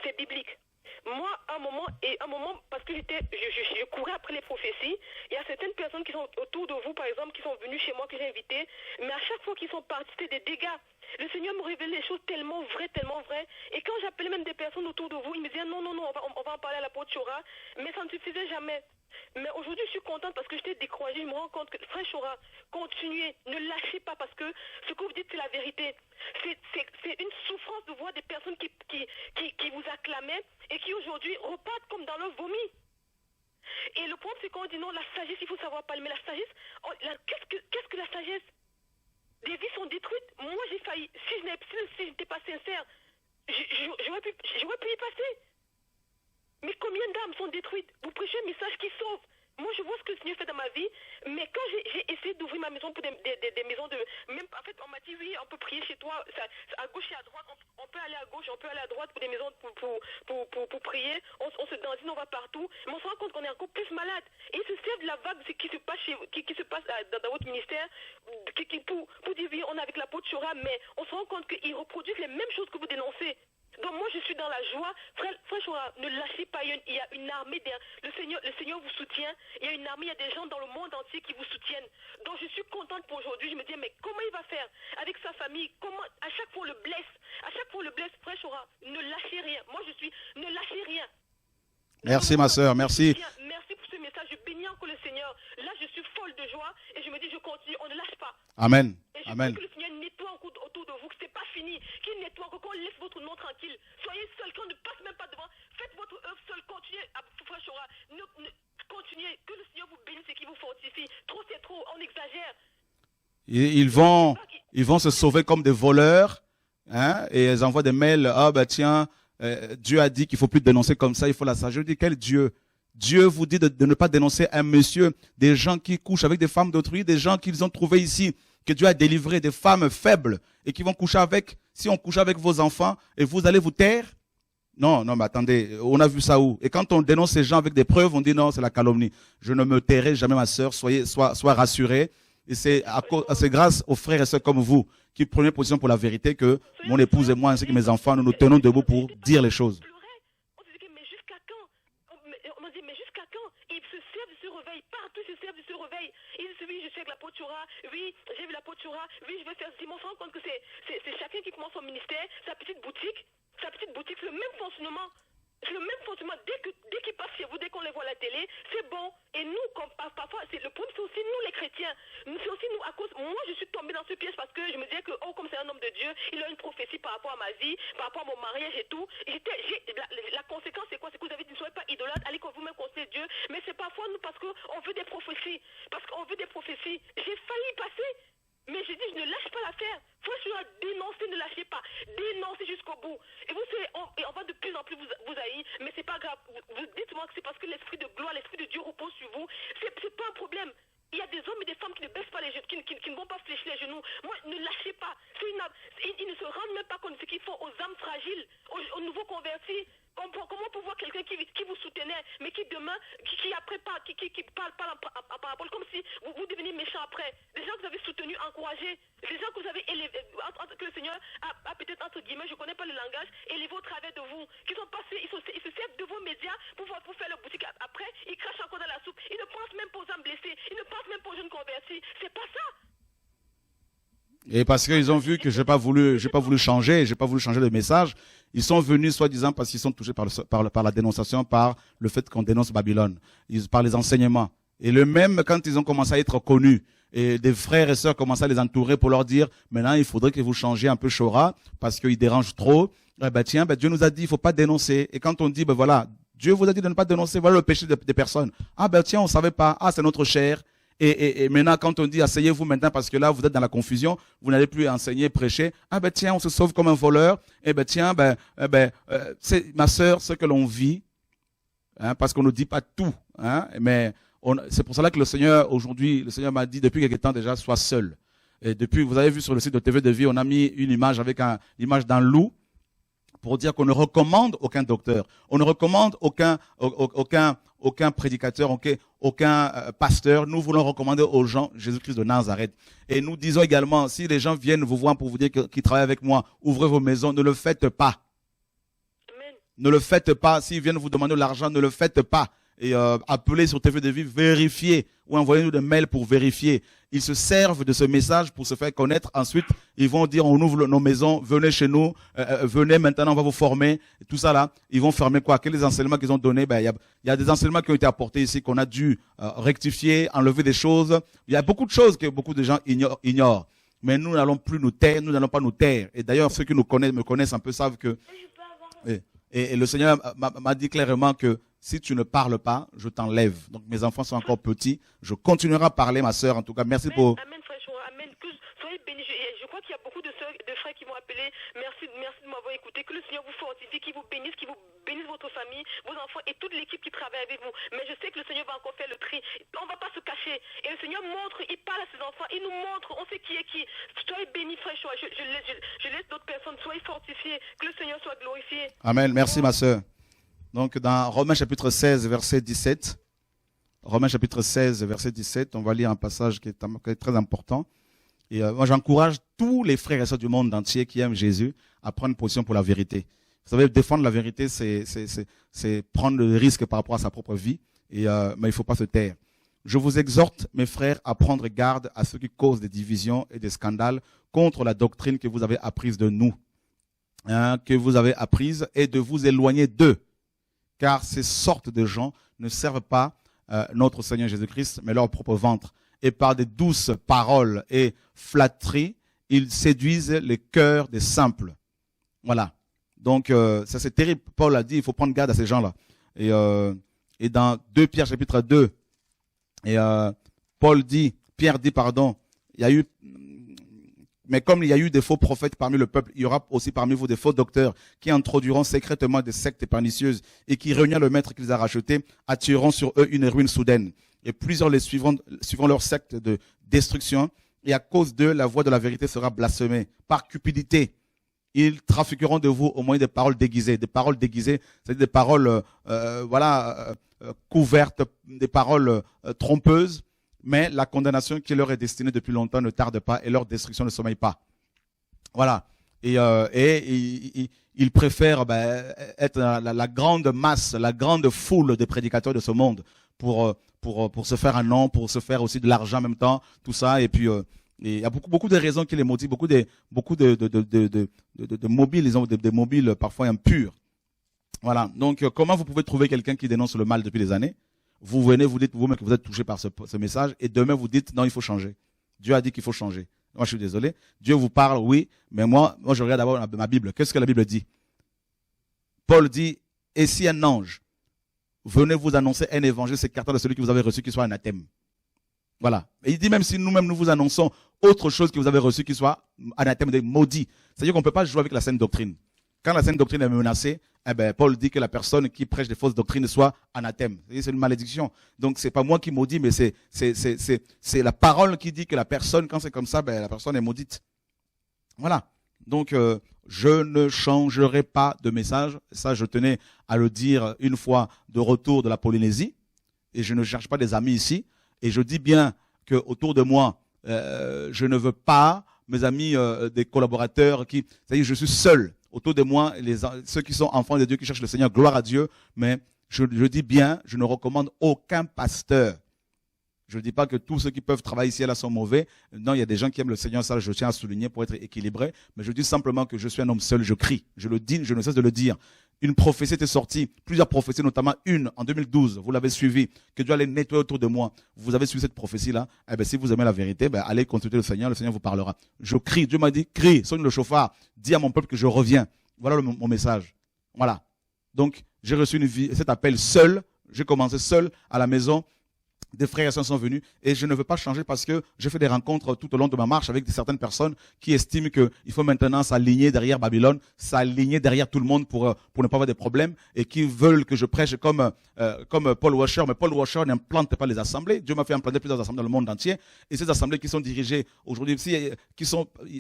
c'est biblique. Moi, un moment, parce que je courais après les prophéties, il y a certaines personnes qui sont autour de vous, par exemple, qui sont venues chez moi, que j'ai invitées, mais à chaque fois qu'ils sont partis, c'était des dégâts. Le Seigneur me révèle les choses tellement vraies, et quand j'appelais même des personnes autour de vous, ils me disaient non, on va en parler à l'apôtre Chora, mais ça ne suffisait jamais. Mais aujourd'hui, je suis contente parce que j'étais découragée. Je me rends compte que, frère Chora, continuez, ne lâchez pas parce que ce que vous dites, c'est la vérité. C'est une souffrance de voir des personnes qui vous acclamaient et qui aujourd'hui repartent comme dans leur vomi. Et le problème, c'est qu'on dit non, la sagesse, il faut savoir parler. Mais la sagesse, qu'est-ce que la sagesse? Des vies sont détruites. Moi, j'ai failli. Si je n'étais pas sincère, j'aurais pu y passer. Mais combien d'âmes sont détruites? Vous prêchez un message qui sauve. Moi, je vois ce que le Seigneur fait dans ma vie, mais quand j'ai essayé d'ouvrir ma maison pour des maisons de... Même, en fait, on m'a dit, oui, on peut prier chez toi, à gauche et à droite, on peut aller à gauche, on peut aller à droite pour des maisons pour prier, on se dandine, on va partout, mais on se rend compte qu'on est encore plus malade. Et ils se servent de la vague qui se passe, dans votre ministère, pour dire, oui, on est avec l'apôtre Chora, mais on se rend compte qu'ils reproduisent les mêmes choses que vous dénoncez. Donc moi je suis dans la joie. Frère Chora, ne lâchez pas, il y a une armée derrière. Le Seigneur vous soutient. Il y a une armée, il y a des gens dans le monde entier qui vous soutiennent. Donc je suis contente pour aujourd'hui. Je me dis, mais comment il va faire avec sa famille? Comment à chaque fois on le blesse? À chaque fois on le blesse, frère Chora, ne lâchez rien. Moi je suis, ne lâchez rien. Merci ma soeur, merci. Merci pour ce message. Je bénis encore le Seigneur. Là je suis folle de joie et je me dis, je continue, on ne lâche pas. Amen. Et je Amen. prie que le Seigneur nettoie autour de vous, que ce n'est pas fini, qu'il nettoie, qu'on laisse votre nom tranquille. Soyez seul, qu'on ne passe même pas devant. Faites votre œuvre seul, continuez à frère Chora. Continuez, que le Seigneur vous bénisse et qu'il vous fortifie. Trop, c'est trop, on exagère. Ils vont se sauver comme des voleurs, hein, et ils envoient des mails. Ah ben tiens, Dieu a dit qu'il faut plus dénoncer comme ça, il faut la sagesse. Je dis, quel Dieu? Dieu vous dit de ne pas dénoncer un monsieur, des gens qui couchent avec des femmes d'autrui, des gens qu'ils ont trouvés ici, que Dieu a délivré, des femmes faibles, et qui vont coucher avec, si on couche avec vos enfants, et vous allez vous taire? Non, mais attendez, on a vu ça où? Et quand on dénonce ces gens avec des preuves, on dit non, c'est la calomnie. Je ne me tairai jamais, ma sœur, sois rassurée. Et c'est grâce aux frères et sœurs comme vous, qui prenez position pour la vérité, que mon épouse et moi, ainsi que mes enfants, nous nous tenons debout pour dire les choses. On se dit, mais jusqu'à quand? On m'a dit, mais jusqu'à quand? Ils se servent de ce réveil, partout ils se servent de ce réveil. Ils disent, oui, je suis avec l'apôtre Chora, oui, j'ai vu l'apôtre Chora, oui, je vais faire ceci. On se rend compte que c'est chacun qui commence son ministère, sa petite boutique, c'est le même fonctionnement. C'est le même fonctionnement. Dès qu'ils passent chez vous, dès qu'on les voit à la télé, c'est bon. Et nous, parfois, le problème, c'est aussi nous les chrétiens. C'est aussi nous, à cause. Moi, je suis tombée dans ce piège parce que je me disais que, oh, comme c'est un homme de Dieu, il a une prophétie par rapport à ma vie, par rapport à mon mariage et tout. La conséquence, c'est quoi? C'est que vous avez dit, ne soyez pas idolâtre, allez quand vous-même considérez Dieu. Mais c'est parfois nous parce qu'on veut des prophéties. Parce qu'on veut des prophéties. J'ai failli passer. Mais j'ai dit, je ne lâche pas l'affaire. Faut que je dois dénoncer, ne lâchez pas. Dénoncez jusqu'au bout. Et vous savez, on va de plus en plus vous haïr, mais c'est pas grave. Vous dites-moi que c'est parce que l'esprit de gloire, l'esprit de Dieu repose sur vous. C'est pas un problème. Il y a des hommes et des femmes qui ne baissent pas les genoux, qui ne vont pas fléchir les genoux. Moi, ne lâchez pas. Ils ne se rendent même pas compte de ce qu'ils font aux âmes fragiles, aux nouveaux convertis. Comment on peut voir quelqu'un qui vous soutenait, mais qui demain, qui après parle par parole, comme si vous devenez méchant après. Les gens que vous avez soutenus, encouragés, les gens que vous avez élevés, que le Seigneur a peut-être, entre guillemets, je ne connais pas le langage, élevés au travers de vous, qui sont passés, ils se servent de vos médias pour faire leur boutique. Après, ils crachent encore dans la soupe. Ils ne pensent même pas aux âmes blessées. Ils ne pensent même pas aux jeunes convertis. C'est pas ça. Et parce qu'ils ont vu que j'ai pas voulu changer le message, ils sont venus soi-disant parce qu'ils sont touchés par la dénonciation, par le fait qu'on dénonce Babylone, par les enseignements. Et le même, quand ils ont commencé à être connus, et des frères et sœurs commençaient à les entourer pour leur dire, maintenant il faudrait que vous changiez un peu Shora, parce qu'ils dérangent trop. Dieu nous a dit, il faut pas dénoncer. Et quand on dit, voilà, Dieu vous a dit de ne pas dénoncer, voilà le péché des personnes. On savait pas, c'est notre chair. Et maintenant, quand on dit, asseyez-vous maintenant, parce que là, vous êtes dans la confusion, vous n'allez plus enseigner, prêcher. On se sauve comme un voleur. C'est ma sœur, ce que l'on vit, parce qu'on ne dit pas tout. Mais c'est pour cela que le Seigneur, aujourd'hui, le Seigneur m'a dit, depuis quelque temps déjà, sois seul. Et depuis, vous avez vu sur le site de TV de Vie, on a mis une image avec l'image d'un loup, pour dire qu'on ne recommande aucun docteur, on ne recommande aucun prédicateur, aucun pasteur. Nous voulons recommander aux gens Jésus-Christ de Nazareth. Et nous disons également, si les gens viennent vous voir pour vous dire qu'ils travaillent avec moi, ouvrez vos maisons, ne le faites pas. Amen. Ne le faites pas. S'ils viennent vous demander de l'argent, ne le faites pas. Et appelez sur TV de Vie, vérifiez, ou envoyez-nous des mails pour vérifier. Ils se servent de ce message pour se faire connaître. Ensuite, ils vont dire, on ouvre nos maisons, venez chez nous, venez maintenant, on va vous former. Et tout ça là, ils vont fermer quoi? Quels enseignements qu'ils ont donnés? Il y a des enseignements qui ont été apportés ici, qu'on a dû rectifier, enlever des choses. Il y a beaucoup de choses que beaucoup de gens ignorent. Mais nous n'allons plus nous taire, nous n'allons pas nous taire. Et d'ailleurs, ceux qui me connaissent un peu savent que... Et le Seigneur m'a dit clairement que si tu ne parles pas, je t'enlève. Donc mes enfants sont encore petits. Je continuerai à parler, ma sœur. En tout cas, merci pour... Amen, frère Shora. Amen. Que soyez bénis. Je crois qu'il y a beaucoup de sœurs, de frères qui m'ont appelé. Merci de m'avoir écouté. Que le Seigneur vous fortifie, qu'il vous bénisse votre famille, vos enfants et toute l'équipe qui travaille avec vous. Mais je sais que le Seigneur va encore faire le tri. On ne va pas se cacher. Et le Seigneur montre, il parle à ses enfants, il nous montre, on sait qui est qui. Soyez bénis, frère Shora. Je laisse d'autres personnes. Soyez fortifiés. Que le Seigneur soit glorifié. Amen. Merci, ma sœur. Donc, dans Romains chapitre 16, verset 17, Romains chapitre 16, verset 17, on va lire un passage qui est très important. Et moi, j'encourage tous les frères et sœurs du monde entier qui aiment Jésus à prendre position pour la vérité. Vous savez, défendre la vérité, c'est prendre le risque par rapport à sa propre vie. Mais il ne faut pas se taire. Je vous exhorte, mes frères, à prendre garde à ceux qui causent des divisions et des scandales contre la doctrine que vous avez apprise de nous, que vous avez apprise, et de vous éloigner d'eux. Car ces sortes de gens ne servent pas notre Seigneur Jésus-Christ, mais leur propre ventre. Et par des douces paroles et flatteries, ils séduisent les cœurs des simples. Voilà. Donc, ça c'est terrible. Paul a dit, il faut prendre garde à ces gens-là. Et dans 2 Pierre chapitre 2, Pierre dit, il y a eu... Mais comme il y a eu des faux prophètes parmi le peuple, il y aura aussi parmi vous des faux docteurs qui introduiront secrètement des sectes pernicieuses et qui, réunissant le maître qu'ils ont racheté, attireront sur eux une ruine soudaine. Et plusieurs les suivront leur secte de destruction. Et à cause d'eux, la voix de la vérité sera blasphémée. Par cupidité, ils trafiqueront de vous au moyen des paroles déguisées. Des paroles déguisées, c'est-à-dire des paroles couvertes, des paroles trompeuses. Mais la condamnation qui leur est destinée depuis longtemps ne tarde pas et leur destruction ne sommeille pas. Voilà. Et ils préfèrent être la grande masse, la grande foule des prédicateurs de ce monde pour se faire un nom, pour se faire aussi de l'argent en même temps, tout ça. Et puis il y a beaucoup de raisons qui les motivent, beaucoup de mobiles, ils ont des mobiles parfois impurs. Voilà. Donc comment vous pouvez trouver quelqu'un qui dénonce le mal depuis des années? Vous venez, vous dites vous-même que vous êtes touché par ce message, et demain vous dites non, il faut changer. Dieu a dit qu'il faut changer. Moi, je suis désolé. Dieu vous parle, oui, mais moi je regarde d'abord ma Bible. Qu'est-ce que la Bible dit? Paul dit, et si un ange venait vous annoncer un évangile s'écartant de celui que vous avez reçu, qui soit anathème. Voilà. Et il dit, même si nous-mêmes nous vous annonçons autre chose que vous avez reçu, qui soit anathème, maudit. C'est-à-dire qu'on ne peut pas jouer avec la saine doctrine. Quand la saine doctrine est menacée, eh ben, Paul dit que la personne qui prêche des fausses doctrines soit anathème. C'est une malédiction. Donc, c'est pas moi qui maudis, mais c'est la parole qui dit que la personne, quand c'est comme ça, ben, la personne est maudite. Voilà. Donc, je ne changerai pas de message. Ça, je tenais à le dire une fois de retour de la Polynésie. Et je ne cherche pas des amis ici. Et je dis bien que autour de moi, je ne veux pas mes amis, des collaborateurs qui, c'est-à-dire, je suis seul. Autour de moi, ceux qui sont enfants de Dieu, qui cherchent le Seigneur, gloire à Dieu. Mais je dis bien, je ne recommande aucun pasteur. Je ne dis pas que tous ceux qui peuvent travailler ici là sont mauvais. Non, il y a des gens qui aiment le Seigneur, ça je tiens à souligner pour être équilibré. Mais je dis simplement que je suis un homme seul, je crie. Je le dis, je ne cesse de le dire. Une prophétie était sortie, plusieurs prophéties, notamment une en 2012, vous l'avez suivie, que Dieu allait nettoyer autour de moi. Vous avez suivi cette prophétie-là. Eh bien, si vous aimez la vérité, ben, allez consulter le Seigneur vous parlera. Je crie, Dieu m'a dit, crie, sonne le chauffard, dis à mon peuple que je reviens. Voilà mon message. Voilà. Donc, j'ai reçu cet appel seul, j'ai commencé seul à la maison. Des frères et sœurs sont venus et je ne veux pas changer parce que j'ai fait des rencontres tout au long de ma marche avec certaines personnes qui estiment qu'il faut maintenant s'aligner derrière Babylone, s'aligner derrière tout le monde pour ne pas avoir des problèmes et qui veulent que je prêche comme Paul Washer. Mais Paul Washer n'implante pas les assemblées. Dieu m'a fait implanter plusieurs assemblées dans le monde entier et ces assemblées qui sont dirigées aujourd'hui,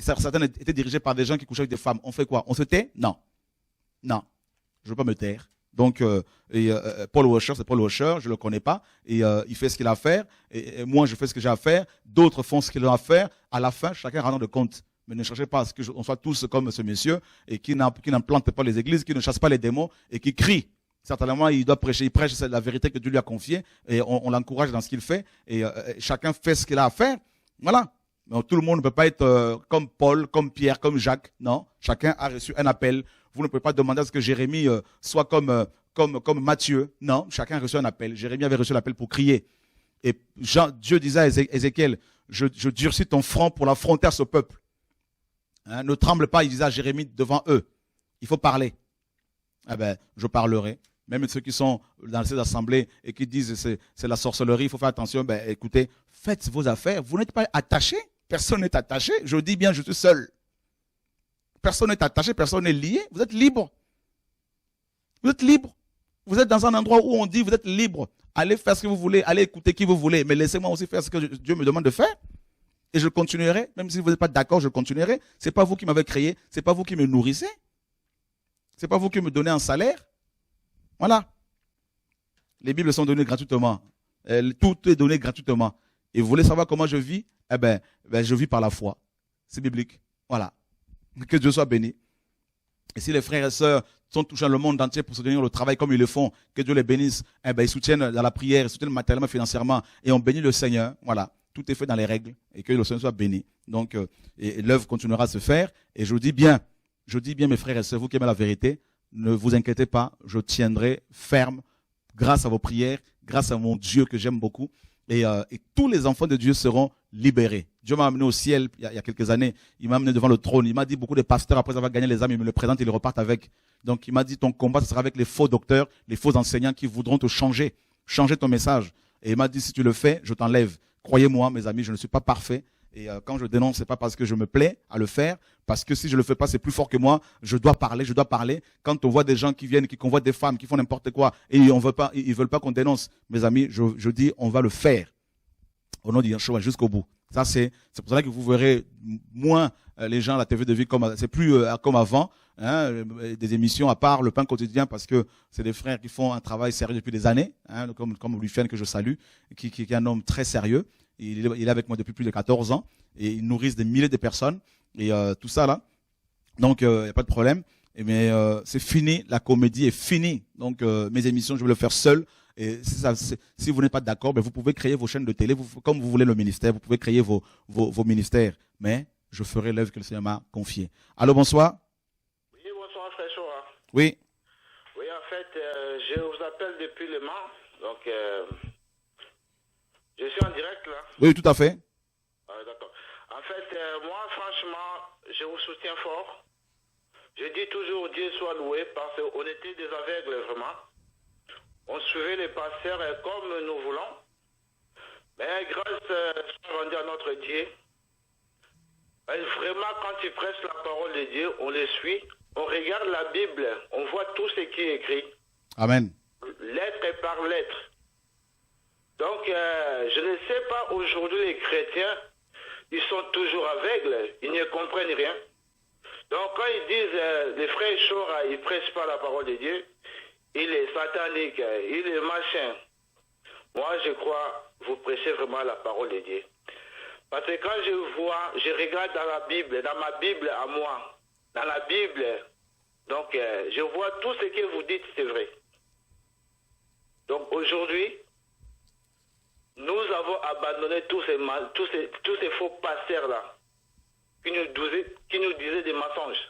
certaines étaient dirigées par des gens qui couchaient avec des femmes. On fait quoi? On se tait? Non. Non. Je ne veux pas me taire. Donc, Paul Washer, c'est Paul Washer, je ne le connais pas, et il fait ce qu'il a à faire, et moi je fais ce que j'ai à faire, d'autres font ce qu'ils ont à faire, à la fin, chacun rend de compte. Mais ne cherchez pas à ce qu'on soit tous comme ce monsieur, et qui n'implante pas les églises, qui ne chasse pas les démons, et qui crie. Certainement, il doit prêcher, il prêche la vérité que Dieu lui a confiée, et on l'encourage dans ce qu'il fait, et chacun fait ce qu'il a à faire. Voilà. Donc, tout le monde ne peut pas être comme Paul, comme Pierre, comme Jacques. Non, chacun a reçu un appel. Vous ne pouvez pas demander à ce que Jérémie soit comme Matthieu. Non, chacun a reçu un appel. Jérémie avait reçu l'appel pour crier. Et Dieu disait à Ézéchiel, je durcis ton front pour l'affronter à ce peuple. Hein, ne tremble pas, il disait à Jérémie devant eux. Il faut parler. Eh ben, je parlerai. Même ceux qui sont dans ces assemblées et qui disent c'est la sorcellerie, il faut faire attention. Ben, écoutez, faites vos affaires. Vous n'êtes pas attachés. Personne n'est attaché. Je dis bien, je suis seul. Personne n'est attaché, personne n'est lié. Vous êtes libre. Vous êtes libre. Vous êtes dans un endroit où on dit vous êtes libre. Allez faire ce que vous voulez, allez écouter qui vous voulez, mais laissez-moi aussi faire ce que Dieu me demande de faire. Et je continuerai, même si vous n'êtes pas d'accord, je continuerai. Ce n'est pas vous qui m'avez créé, ce n'est pas vous qui me nourrissez. Ce n'est pas vous qui me donnez un salaire. Voilà. Les Bibles sont données gratuitement. Tout est donné gratuitement. Et vous voulez savoir comment je vis? Eh ben, je vis par la foi. C'est biblique. Voilà. Que Dieu soit béni. Et si les frères et sœurs sont touchés dans le monde entier pour soutenir le travail comme ils le font, que Dieu les bénisse, eh ben, ils soutiennent dans la prière, ils soutiennent matériellement, financièrement, et on bénit le Seigneur. Voilà. Tout est fait dans les règles, et que le Seigneur soit béni. Donc, et l'œuvre continuera à se faire. Et je dis bien, mes frères et sœurs, vous qui aimez la vérité, ne vous inquiétez pas, je tiendrai ferme grâce à vos prières, grâce à mon Dieu que j'aime beaucoup. Et tous les enfants de Dieu seront libérés. Dieu m'a amené au ciel il y a quelques années. Il m'a amené devant le trône. Il m'a dit, beaucoup de pasteurs, après avoir gagné les âmes, ils me le présentent, ils repartent avec. Donc il m'a dit, ton combat, ce sera avec les faux docteurs, les faux enseignants qui voudront te changer ton message. Et il m'a dit, si tu le fais, je t'enlève. Croyez-moi, mes amis, je ne suis pas parfait. Et quand je dénonce, c'est pas parce que je me plais à le faire, parce que si je le fais pas, c'est plus fort que moi. Je dois parler. Quand on voit des gens qui viennent, qui convoitent des femmes, qui font n'importe quoi, et ils veulent pas qu'on dénonce, mes amis, je dis, on va le faire. Au nom de Yeshua, jusqu'au bout. Ça, c'est pour ça que vous verrez moins les gens à la TV de vie c'est plus comme avant, hein, des émissions à part le pain quotidien, parce que c'est des frères qui font un travail sérieux depuis des années, hein, comme Lufiane que je salue, qui est un homme très sérieux. Il est avec moi depuis plus de 14 ans et ils nourrissent des milliers de personnes et tout ça là. Donc, il n'y a pas de problème. Mais c'est fini, la comédie est finie. Donc, mes émissions, je vais le faire seul. Et si vous n'êtes pas d'accord, ben vous pouvez créer vos chaînes de télé, comme vous voulez le ministère, vous pouvez créer vos ministères. Mais je ferai l'œuvre que le Seigneur m'a confiée. Allô, bonsoir. Oui, bonsoir, frère Shoah. Oui. Oui, en fait, je vous appelle depuis Le Mans. Donc, je suis en direct là. Oui, tout à fait. Ah, d'accord. En fait, moi, franchement, je vous soutiens fort. Je dis toujours Dieu soit loué parce qu'on était des aveugles vraiment. On suivait les pasteurs comme nous voulons. Mais grâce soit rendue à notre Dieu. Et vraiment, quand tu prêches la parole de Dieu, on les suit, on regarde la Bible, on voit tout ce qui est écrit, Amen. lettre par lettre. Donc, je ne sais pas, aujourd'hui, les chrétiens, ils sont toujours aveugles, ils ne comprennent rien. Donc, quand ils disent, les frères Chora, ils ne prêchent pas la parole de Dieu, il est satanique, il est machin. Moi, je crois, vous prêchez vraiment la parole de Dieu. Parce que quand je regarde dans la Bible, dans ma Bible à moi, dans la Bible, donc je vois tout ce que vous dites, c'est vrai. Donc aujourd'hui, nous avons abandonné tous ces faux pasteurs-là, qui nous disaient des mensonges.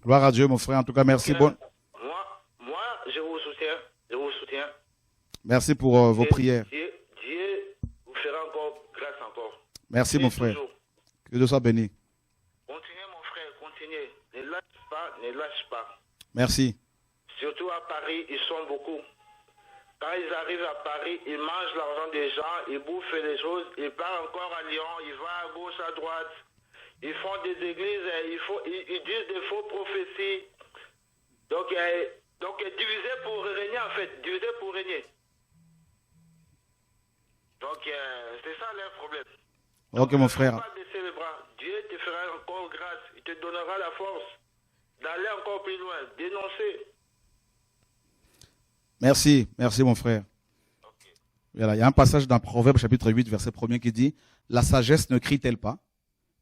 Gloire à Dieu, mon frère. En tout cas, merci. Bon. Moi, je vous soutiens. Je vous soutiens. Merci pour vos prières. Dieu vous fera encore grâce encore. Merci, mon frère. Toujours. Que Dieu soit béni. Continuez, mon frère, continuez. Ne lâche pas, ne lâche pas. Merci. Surtout à Paris, ils sont beaucoup. Quand ils arrivent à Paris, ils mangent l'argent des gens, ils bouffent les choses, ils partent encore à Lyon, ils vont à gauche, à droite. Ils font des églises, ils disent des faux prophéties. Donc diviser pour régner, en fait. Diviser pour régner. Donc, c'est ça leur problème. Ok, mon frère. Pas baisser les bras. Dieu te fera encore grâce. Il te donnera la force d'aller encore plus loin, dénoncer. Merci, merci, mon frère. Okay. Voilà, il y a un passage dans Proverbe chapitre 8, verset 1er qui dit « La sagesse ne crie-t-elle pas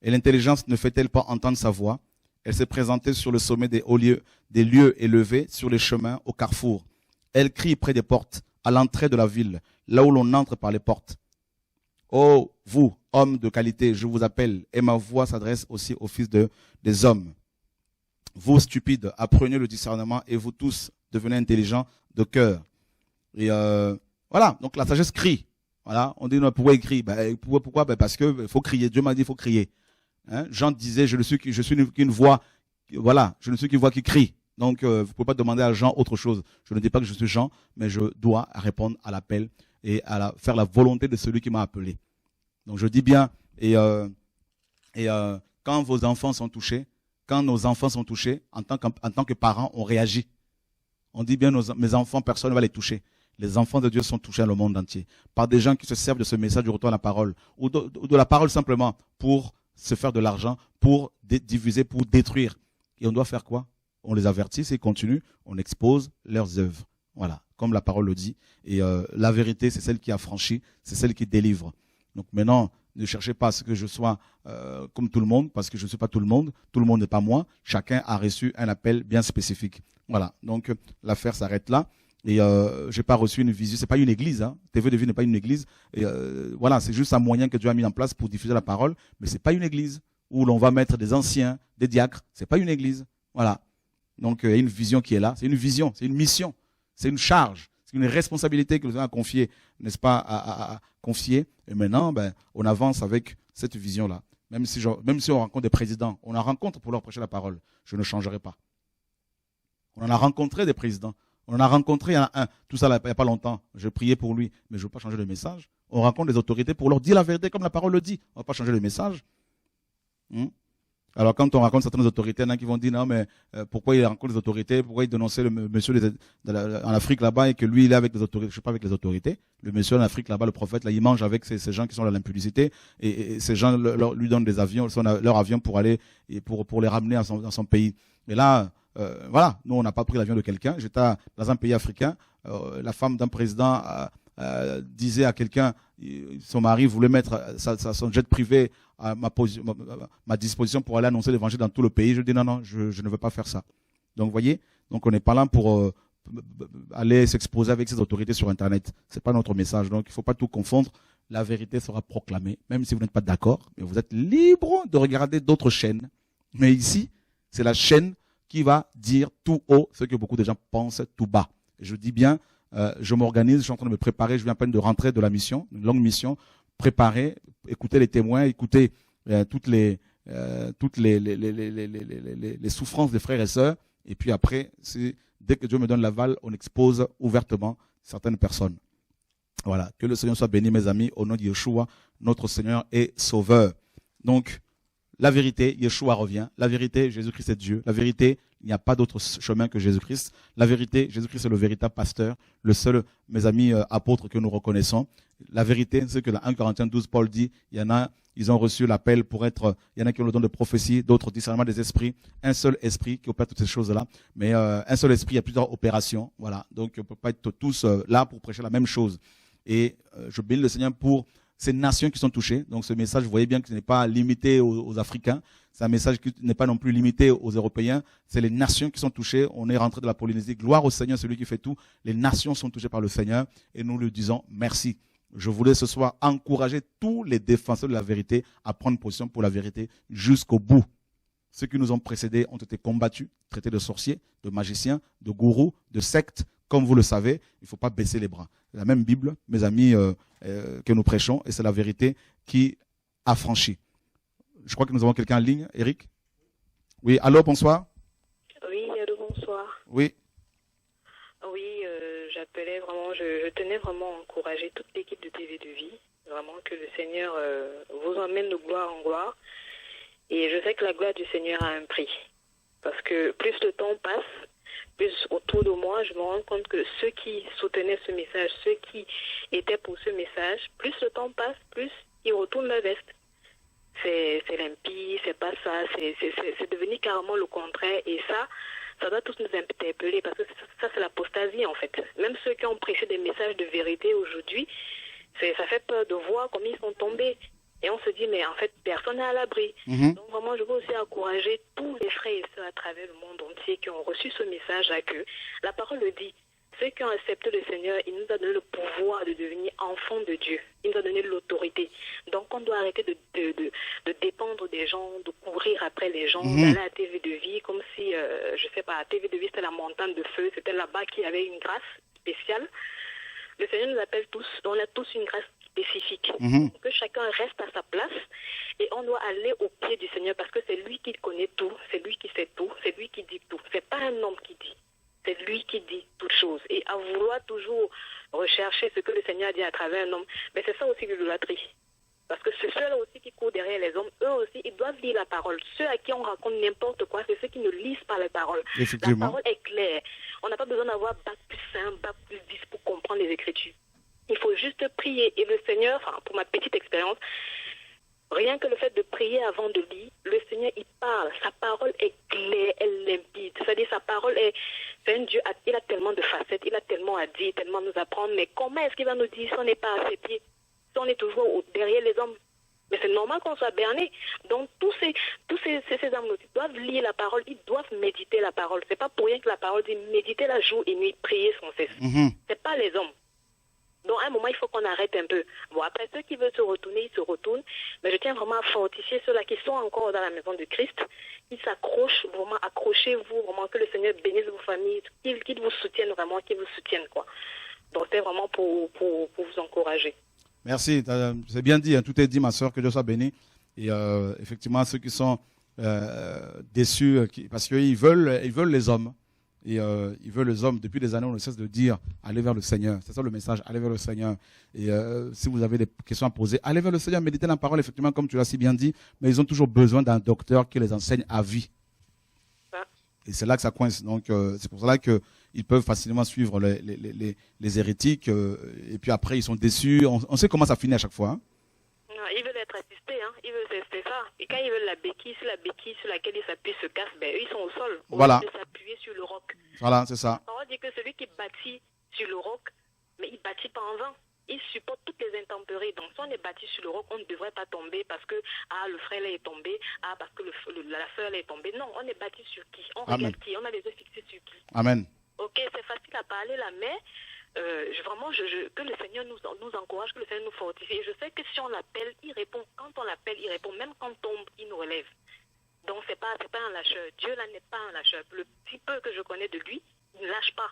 et l'intelligence ne fait-elle pas entendre sa voix? Elle s'est présentée sur le sommet des hauts lieux, des lieux élevés, sur les chemins, au carrefour. Elle crie près des portes, à l'entrée de la ville, là où l'on entre par les portes. Oh, vous, hommes de qualité, je vous appelle, et ma voix s'adresse aussi aux fils des hommes. Vous, stupides, apprenez le discernement, et vous tous, devenez intelligents de cœur. » Et voilà, donc la sagesse crie. Voilà, on dit, non, pourquoi il crie? Pourquoi? Parce qu'il faut crier. Dieu m'a dit, il faut crier. Hein? Jean disait, je suis qu'une voix, voilà, je ne suis qu'une voix qui crie. Donc, vous ne pouvez pas demander à Jean autre chose. Je ne dis pas que je suis Jean, mais je dois répondre à l'appel et faire la volonté de celui qui m'a appelé. Donc, je dis bien, quand vos enfants sont touchés, quand nos enfants sont touchés, en tant que parents, on réagit. On dit bien, mes enfants, personne ne va les toucher. Les enfants de Dieu sont touchés dans le monde entier par des gens qui se servent de ce message du retour à la parole ou de la parole simplement pour se faire de l'argent, pour diviser, pour détruire. Et on doit faire quoi? On les avertit, s'ils continuent, on expose leurs œuvres. Voilà, comme la parole le dit. Et la vérité, c'est celle qui affranchit, c'est celle qui délivre. Donc maintenant, ne cherchez pas à ce que je sois comme tout le monde, parce que je ne suis pas tout le monde n'est pas moi. Chacun a reçu un appel bien spécifique. Voilà, donc l'affaire s'arrête là. Et j'ai pas reçu une vision, c'est pas une église, hein. TV de vie n'est pas une église. Et voilà, c'est juste un moyen que Dieu a mis en place pour diffuser la parole, mais c'est pas une église où l'on va mettre des anciens, des diacres. C'est pas une église. Voilà. Donc il y a une vision qui est là. C'est une vision, c'est une mission, c'est une charge, c'est une responsabilité que nous avons à confier, n'est-ce pas, à confier. Et maintenant, on avance avec cette vision-là. Même si on rencontre des présidents, on en rencontre pour leur prêcher la parole. Je ne changerai pas. On en a rencontré des présidents. On en a rencontré, il y en a un, tout ça il n'y a pas longtemps. Je priais pour lui, mais je ne veux pas changer le message. On rencontre des autorités pour leur dire la vérité comme la parole le dit. On ne va pas changer le message. Alors quand on rencontre certaines autorités, il y en a qui vont dire non, mais pourquoi il rencontre les autorités, pourquoi il dénonçait le monsieur en Afrique là-bas et que lui il est avec les autorités. Je ne suis pas avec les autorités. Le monsieur en Afrique là-bas, le prophète, là, il mange avec ces gens qui sont dans l'impudicité et ces gens lui donnent des avions, leur avion pour aller et pour les ramener dans son pays. Et là, voilà, nous on n'a pas pris l'avion de quelqu'un. J'étais dans un pays africain, la femme d'un président disait à quelqu'un, son mari voulait mettre son jet privé à ma disposition pour aller annoncer l'évangile dans tout le pays. Je dis non, je ne veux pas faire ça. Donc vous voyez, donc on n'est pas là pour aller s'exposer avec ces autorités sur Internet. C'est pas notre message. Donc il ne faut pas tout confondre. La vérité sera proclamée, même si vous n'êtes pas d'accord, mais vous êtes libre de regarder d'autres chaînes. Mais ici, c'est la chaîne qui va dire tout haut ce que beaucoup de gens pensent tout bas. Et je dis bien, je m'organise, je suis en train de me préparer, je viens à peine de rentrer de la mission, une longue mission, préparer, écouter les témoins, écouter toutes les souffrances des frères et sœurs. Et puis après, dès que Dieu me donne l'aval, on expose ouvertement certaines personnes. Voilà, que le Seigneur soit béni, mes amis, au nom de Yeshua, notre Seigneur et Sauveur. Donc, La vérité, Yeshua revient. La vérité, Jésus-Christ est Dieu. La vérité, il n'y a pas d'autre chemin que Jésus-Christ. La vérité, Jésus-Christ est le véritable pasteur, le seul, mes amis apôtres que nous reconnaissons. La vérité, c'est que dans 1 Corinthiens 12, Paul dit, il y en a, ils ont reçu l'appel pour être, il y en a qui ont le don de prophétie, d'autres discernement des esprits, un seul esprit qui opère toutes ces choses-là. Mais un seul esprit, il y a plusieurs opérations. Voilà. Donc, on ne peut pas être tous là pour prêcher la même chose. Et je bénis le Seigneur pour ces nations qui sont touchées. Donc ce message, vous voyez bien que ce n'est pas limité aux Africains. C'est un message qui n'est pas non plus limité aux Européens. C'est les nations qui sont touchées. On est rentré de la Polynésie. Gloire au Seigneur, celui qui fait tout. Les nations sont touchées par le Seigneur et nous lui disons merci. Je voulais ce soir encourager tous les défenseurs de la vérité à prendre position pour la vérité jusqu'au bout. Ceux qui nous ont précédés ont été combattus, traités de sorciers, de magiciens, de gourous, de sectes. Comme vous le savez, il ne faut pas baisser les bras. C'est la même Bible, mes amis, que nous prêchons, et c'est la vérité qui affranchit. Je crois que nous avons quelqu'un en ligne, Eric. Oui, allô, bonsoir. Oui, allô, bonsoir. Oui. Oui, j'appelais vraiment, je tenais vraiment à encourager toute l'équipe de TV de Vie. Vraiment que le Seigneur vous emmène de gloire en gloire. Et je sais que la gloire du Seigneur a un prix. Parce que plus le temps passe, plus autour de moi, je me rends compte que ceux qui soutenaient ce message, ceux qui étaient pour ce message, plus le temps passe, plus ils retournent la veste. C'est limpide, c'est pas ça, c'est devenu carrément le contraire. Et ça doit tous nous interpeller parce que ça c'est l'apostasie en fait. Même ceux qui ont prêché des messages de vérité aujourd'hui, ça fait peur de voir comment ils sont tombés. Et on se dit, mais en fait, personne n'est à l'abri. Donc vraiment, je veux aussi encourager tous les frères et sœurs à travers le monde entier qui ont reçu ce message-là que la parole le dit. Ceux qui ont accepté le Seigneur, il nous a donné le pouvoir de devenir enfants de Dieu. Il nous a donné l'autorité. Donc on doit arrêter de dépendre des gens, de courir après les gens, d'aller à TV de Vie, comme si, je sais pas, à TV de Vie c'était la montagne de feu, c'était là-bas qu'il y avait une grâce spéciale. Le Seigneur nous appelle tous, on a tous une grâce spécifique. Que chacun reste à sa place et on doit aller au pied du Seigneur parce que c'est lui qui connaît tout, c'est lui qui sait tout, c'est lui qui dit tout. C'est pas un homme qui dit, c'est lui qui dit toutes choses. Et à vouloir toujours rechercher ce que le Seigneur a dit à travers un homme, mais c'est ça aussi l'idolâtrie. Parce que c'est ceux-là aussi qui courent derrière les hommes, eux aussi, ils doivent lire la parole. Ceux à qui on raconte n'importe quoi, c'est ceux qui ne lisent pas la parole. La parole est claire. On n'a pas besoin d'avoir bac plus 5, bac plus 10 pour comprendre les Écritures. Il faut juste prier. Et le Seigneur, enfin, pour ma petite expérience, rien que le fait de prier avant de lire, le Seigneur, il parle. Sa parole est claire, elle est limpide. C'est-à-dire, sa parole c'est un Dieu, il a tellement de facettes, il a tellement à dire, tellement à nous apprendre. Mais comment est-ce qu'il va nous dire si on n'est pas à ses pieds, si on est toujours derrière les hommes? Mais c'est normal qu'on soit berné. Donc, tous ces hommes doivent lire la parole, ils doivent méditer la parole. C'est pas pour rien que la parole dit méditer la jour et nuit, prier sans cesse. C'est pas les hommes. Donc, à un moment, il faut qu'on arrête un peu. Bon, après, ceux qui veulent se retourner, ils se retournent. Mais je tiens vraiment à fortifier ceux-là qui sont encore dans la maison de Christ. Ils s'accrochent, vraiment, accrochez-vous, vraiment, que le Seigneur bénisse vos familles, qu'il vous soutienne vraiment, qu'il vous soutienne, quoi. Donc, c'est vraiment pour vous encourager. Merci, c'est bien dit, hein, tout est dit, ma soeur, que Dieu soit béni. Et effectivement, ceux qui sont déçus, parce qu'ils veulent les hommes. Et ils veulent les hommes. Depuis des années, on ne cesse de dire allez vers le Seigneur. C'est ça le message, allez vers le Seigneur. Et si vous avez des questions à poser, allez vers le Seigneur, méditez la parole, effectivement, comme tu l'as si bien dit. Mais ils ont toujours besoin d'un docteur qui les enseigne à vie. Et c'est là que ça coince. Donc, c'est pour cela qu'ils peuvent facilement suivre les hérétiques. Et puis après, ils sont déçus. On sait comment ça finit à chaque fois. Hein. Non, ils veulent être assistés. Hein. Ils veulent tester ça. Et quand ils veulent la béquille, si la béquille sur laquelle ils s'appuient se casse, ben, eux, ils sont au sol. Voilà. De s'appuyer sur le roc. Voilà, c'est ça. On dit que celui qui bâtit sur le roc, mais il ne bâtit pas en vain. Il supporte toutes les intempéries. Donc, si on est bâti sur le roc, on ne devrait pas tomber parce que le frère là est tombé, parce que la sœur là est tombée. Non, on est bâti sur qui? On regarde qui? On a les yeux fixés sur qui? Amen. Ok, c'est facile à parler là, mais vraiment, que le Seigneur nous encourage, que le Seigneur nous fortifie. Et je sais que si on l'appelle, il répond. Quand on l'appelle, il répond. Même quand on tombe, il nous relève. Donc, c'est pas un lâcheur. Dieu là n'est pas un lâcheur. Le petit peu que je connais de lui, il ne lâche pas.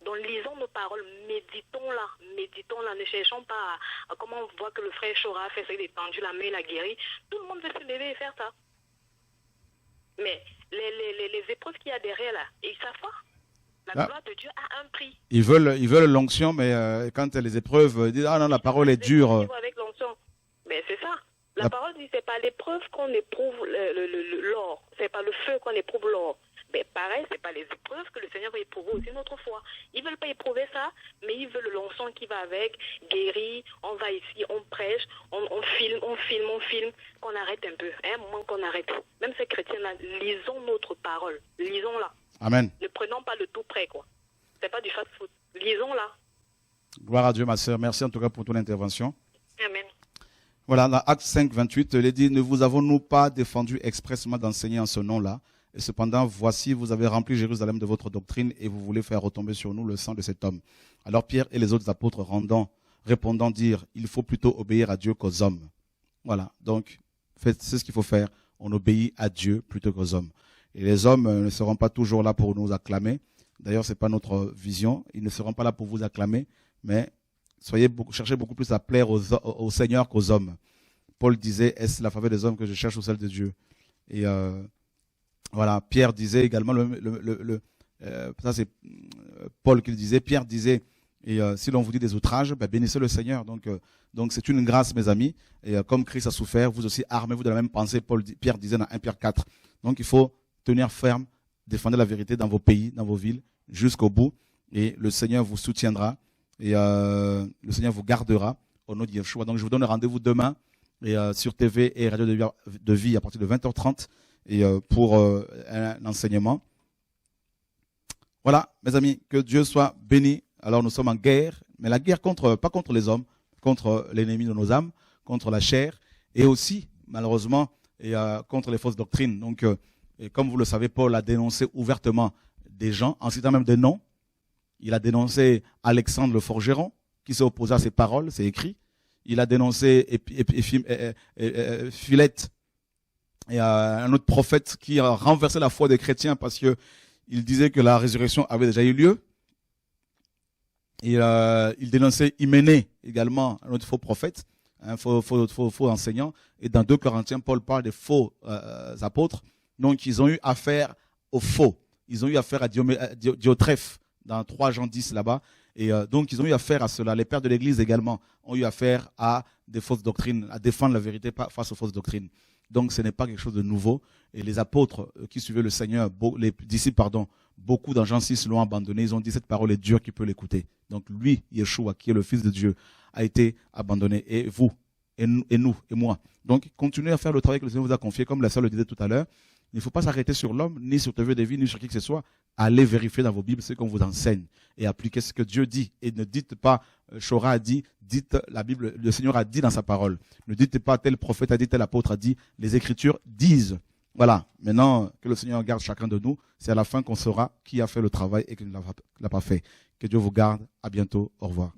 Donc, lisons nos paroles, méditons-la, ne cherchons pas comment on voit que le frère Chora a fait ça, il est tendu, la main, il a guéri. Tout le monde veut se lever et faire ça. Mais les épreuves qu'il y a derrière là, ils savent pas. La gloire de Dieu a un prix. Ils veulent l'onction, mais quand les épreuves disent ah non, la parole est dure. Avec l'onction. Mais c'est ça. La parole dit, c'est pas l'épreuve qu'on éprouve l'or. C'est pas le feu qu'on éprouve l'or. Mais pareil, c'est pas les épreuves que le Seigneur va éprouver aussi une autre fois. Ils veulent pas éprouver ça, mais ils veulent l'onction qui va avec, guéri, on va ici, on prêche, on filme, qu'on arrête un peu. Un moment qu'on arrête. Même ces chrétiens-là, lisons notre parole. Lisons-la. Amen. Ne prenons pas le tout près, quoi. C'est pas du fast-food. Lisons-la. Gloire à Dieu, ma sœur. Merci en tout cas pour ton intervention. Amen. Voilà, dans Acte 5, 28, il est dit, ne vous avons-nous pas défendu expressément d'enseigner en ce nom-là? Et cependant, voici, vous avez rempli Jérusalem de votre doctrine et vous voulez faire retomber sur nous le sang de cet homme. Alors Pierre et les autres apôtres répondant dire, il faut plutôt obéir à Dieu qu'aux hommes. Voilà, donc c'est ce qu'il faut faire. On obéit à Dieu plutôt qu'aux hommes. Et les hommes ne seront pas toujours là pour nous acclamer. D'ailleurs, ce n'est pas notre vision. Ils ne seront pas là pour vous acclamer, mais cherchez beaucoup plus à plaire au Seigneur qu'aux hommes. Paul disait, est-ce la faveur des hommes que je cherche ou celle de Dieu? Et voilà, Pierre disait également, ça c'est Paul qui le disait, Pierre disait, et si l'on vous dit des outrages, bénissez le Seigneur. Donc c'est une grâce, mes amis. Et comme Christ a souffert, vous aussi armez-vous de la même pensée. Pierre disait dans 1 Pierre 4. Donc il faut tenir ferme, défendre la vérité dans vos pays, dans vos villes, jusqu'au bout. Et le Seigneur vous soutiendra. Et le Seigneur vous gardera au nom de Yeshua. Donc je vous donne rendez-vous demain et, sur TV et Radio de Vie à partir de 20h30 et, pour un enseignement. Voilà, mes amis, que Dieu soit béni. Alors nous sommes en guerre, mais la guerre pas contre les hommes, contre l'ennemi de nos âmes, contre la chair et aussi, malheureusement, et, contre les fausses doctrines. Donc, et comme vous le savez, Paul a dénoncé ouvertement des gens, en citant même des noms. Il a dénoncé Alexandre le forgeron, qui s'est opposé à ses paroles, c'est écrit. Il a dénoncé Philette, et un autre prophète qui a renversé la foi des chrétiens parce que il disait que la résurrection avait déjà eu lieu. Et il dénonçait Hyménée également, un autre faux prophète, un faux enseignant. Et dans 2 Corinthiens, Paul parle des faux apôtres. Donc ils ont eu affaire aux faux. Ils ont eu affaire à Diotrephe dans 3 Jean 10 là-bas. Et donc ils ont eu affaire à cela. Les pères de l'Église également ont eu affaire à des fausses doctrines, à défendre la vérité face aux fausses doctrines. Donc ce n'est pas quelque chose de nouveau. Et les apôtres qui suivaient le Seigneur, les disciples, beaucoup dans Jean 6 l'ont abandonné. Ils ont dit cette parole est dure, qui peut l'écouter. Donc lui, Yeshua, qui est le Fils de Dieu, a été abandonné. Et vous, et nous, et moi. Donc continuez à faire le travail que le Seigneur vous a confié, comme la sœur le disait tout à l'heure. Il ne faut pas s'arrêter sur l'homme, ni sur TV de vie, ni sur qui que ce soit. Allez vérifier dans vos Bibles ce qu'on vous enseigne et appliquez ce que Dieu dit. Et ne dites pas, Shora a dit, dites la Bible, le Seigneur a dit dans sa parole. Ne dites pas tel prophète a dit, tel apôtre a dit, les Écritures disent. Voilà, maintenant que le Seigneur garde chacun de nous, c'est à la fin qu'on saura qui a fait le travail et qui ne l'a pas fait. Que Dieu vous garde, à bientôt, au revoir.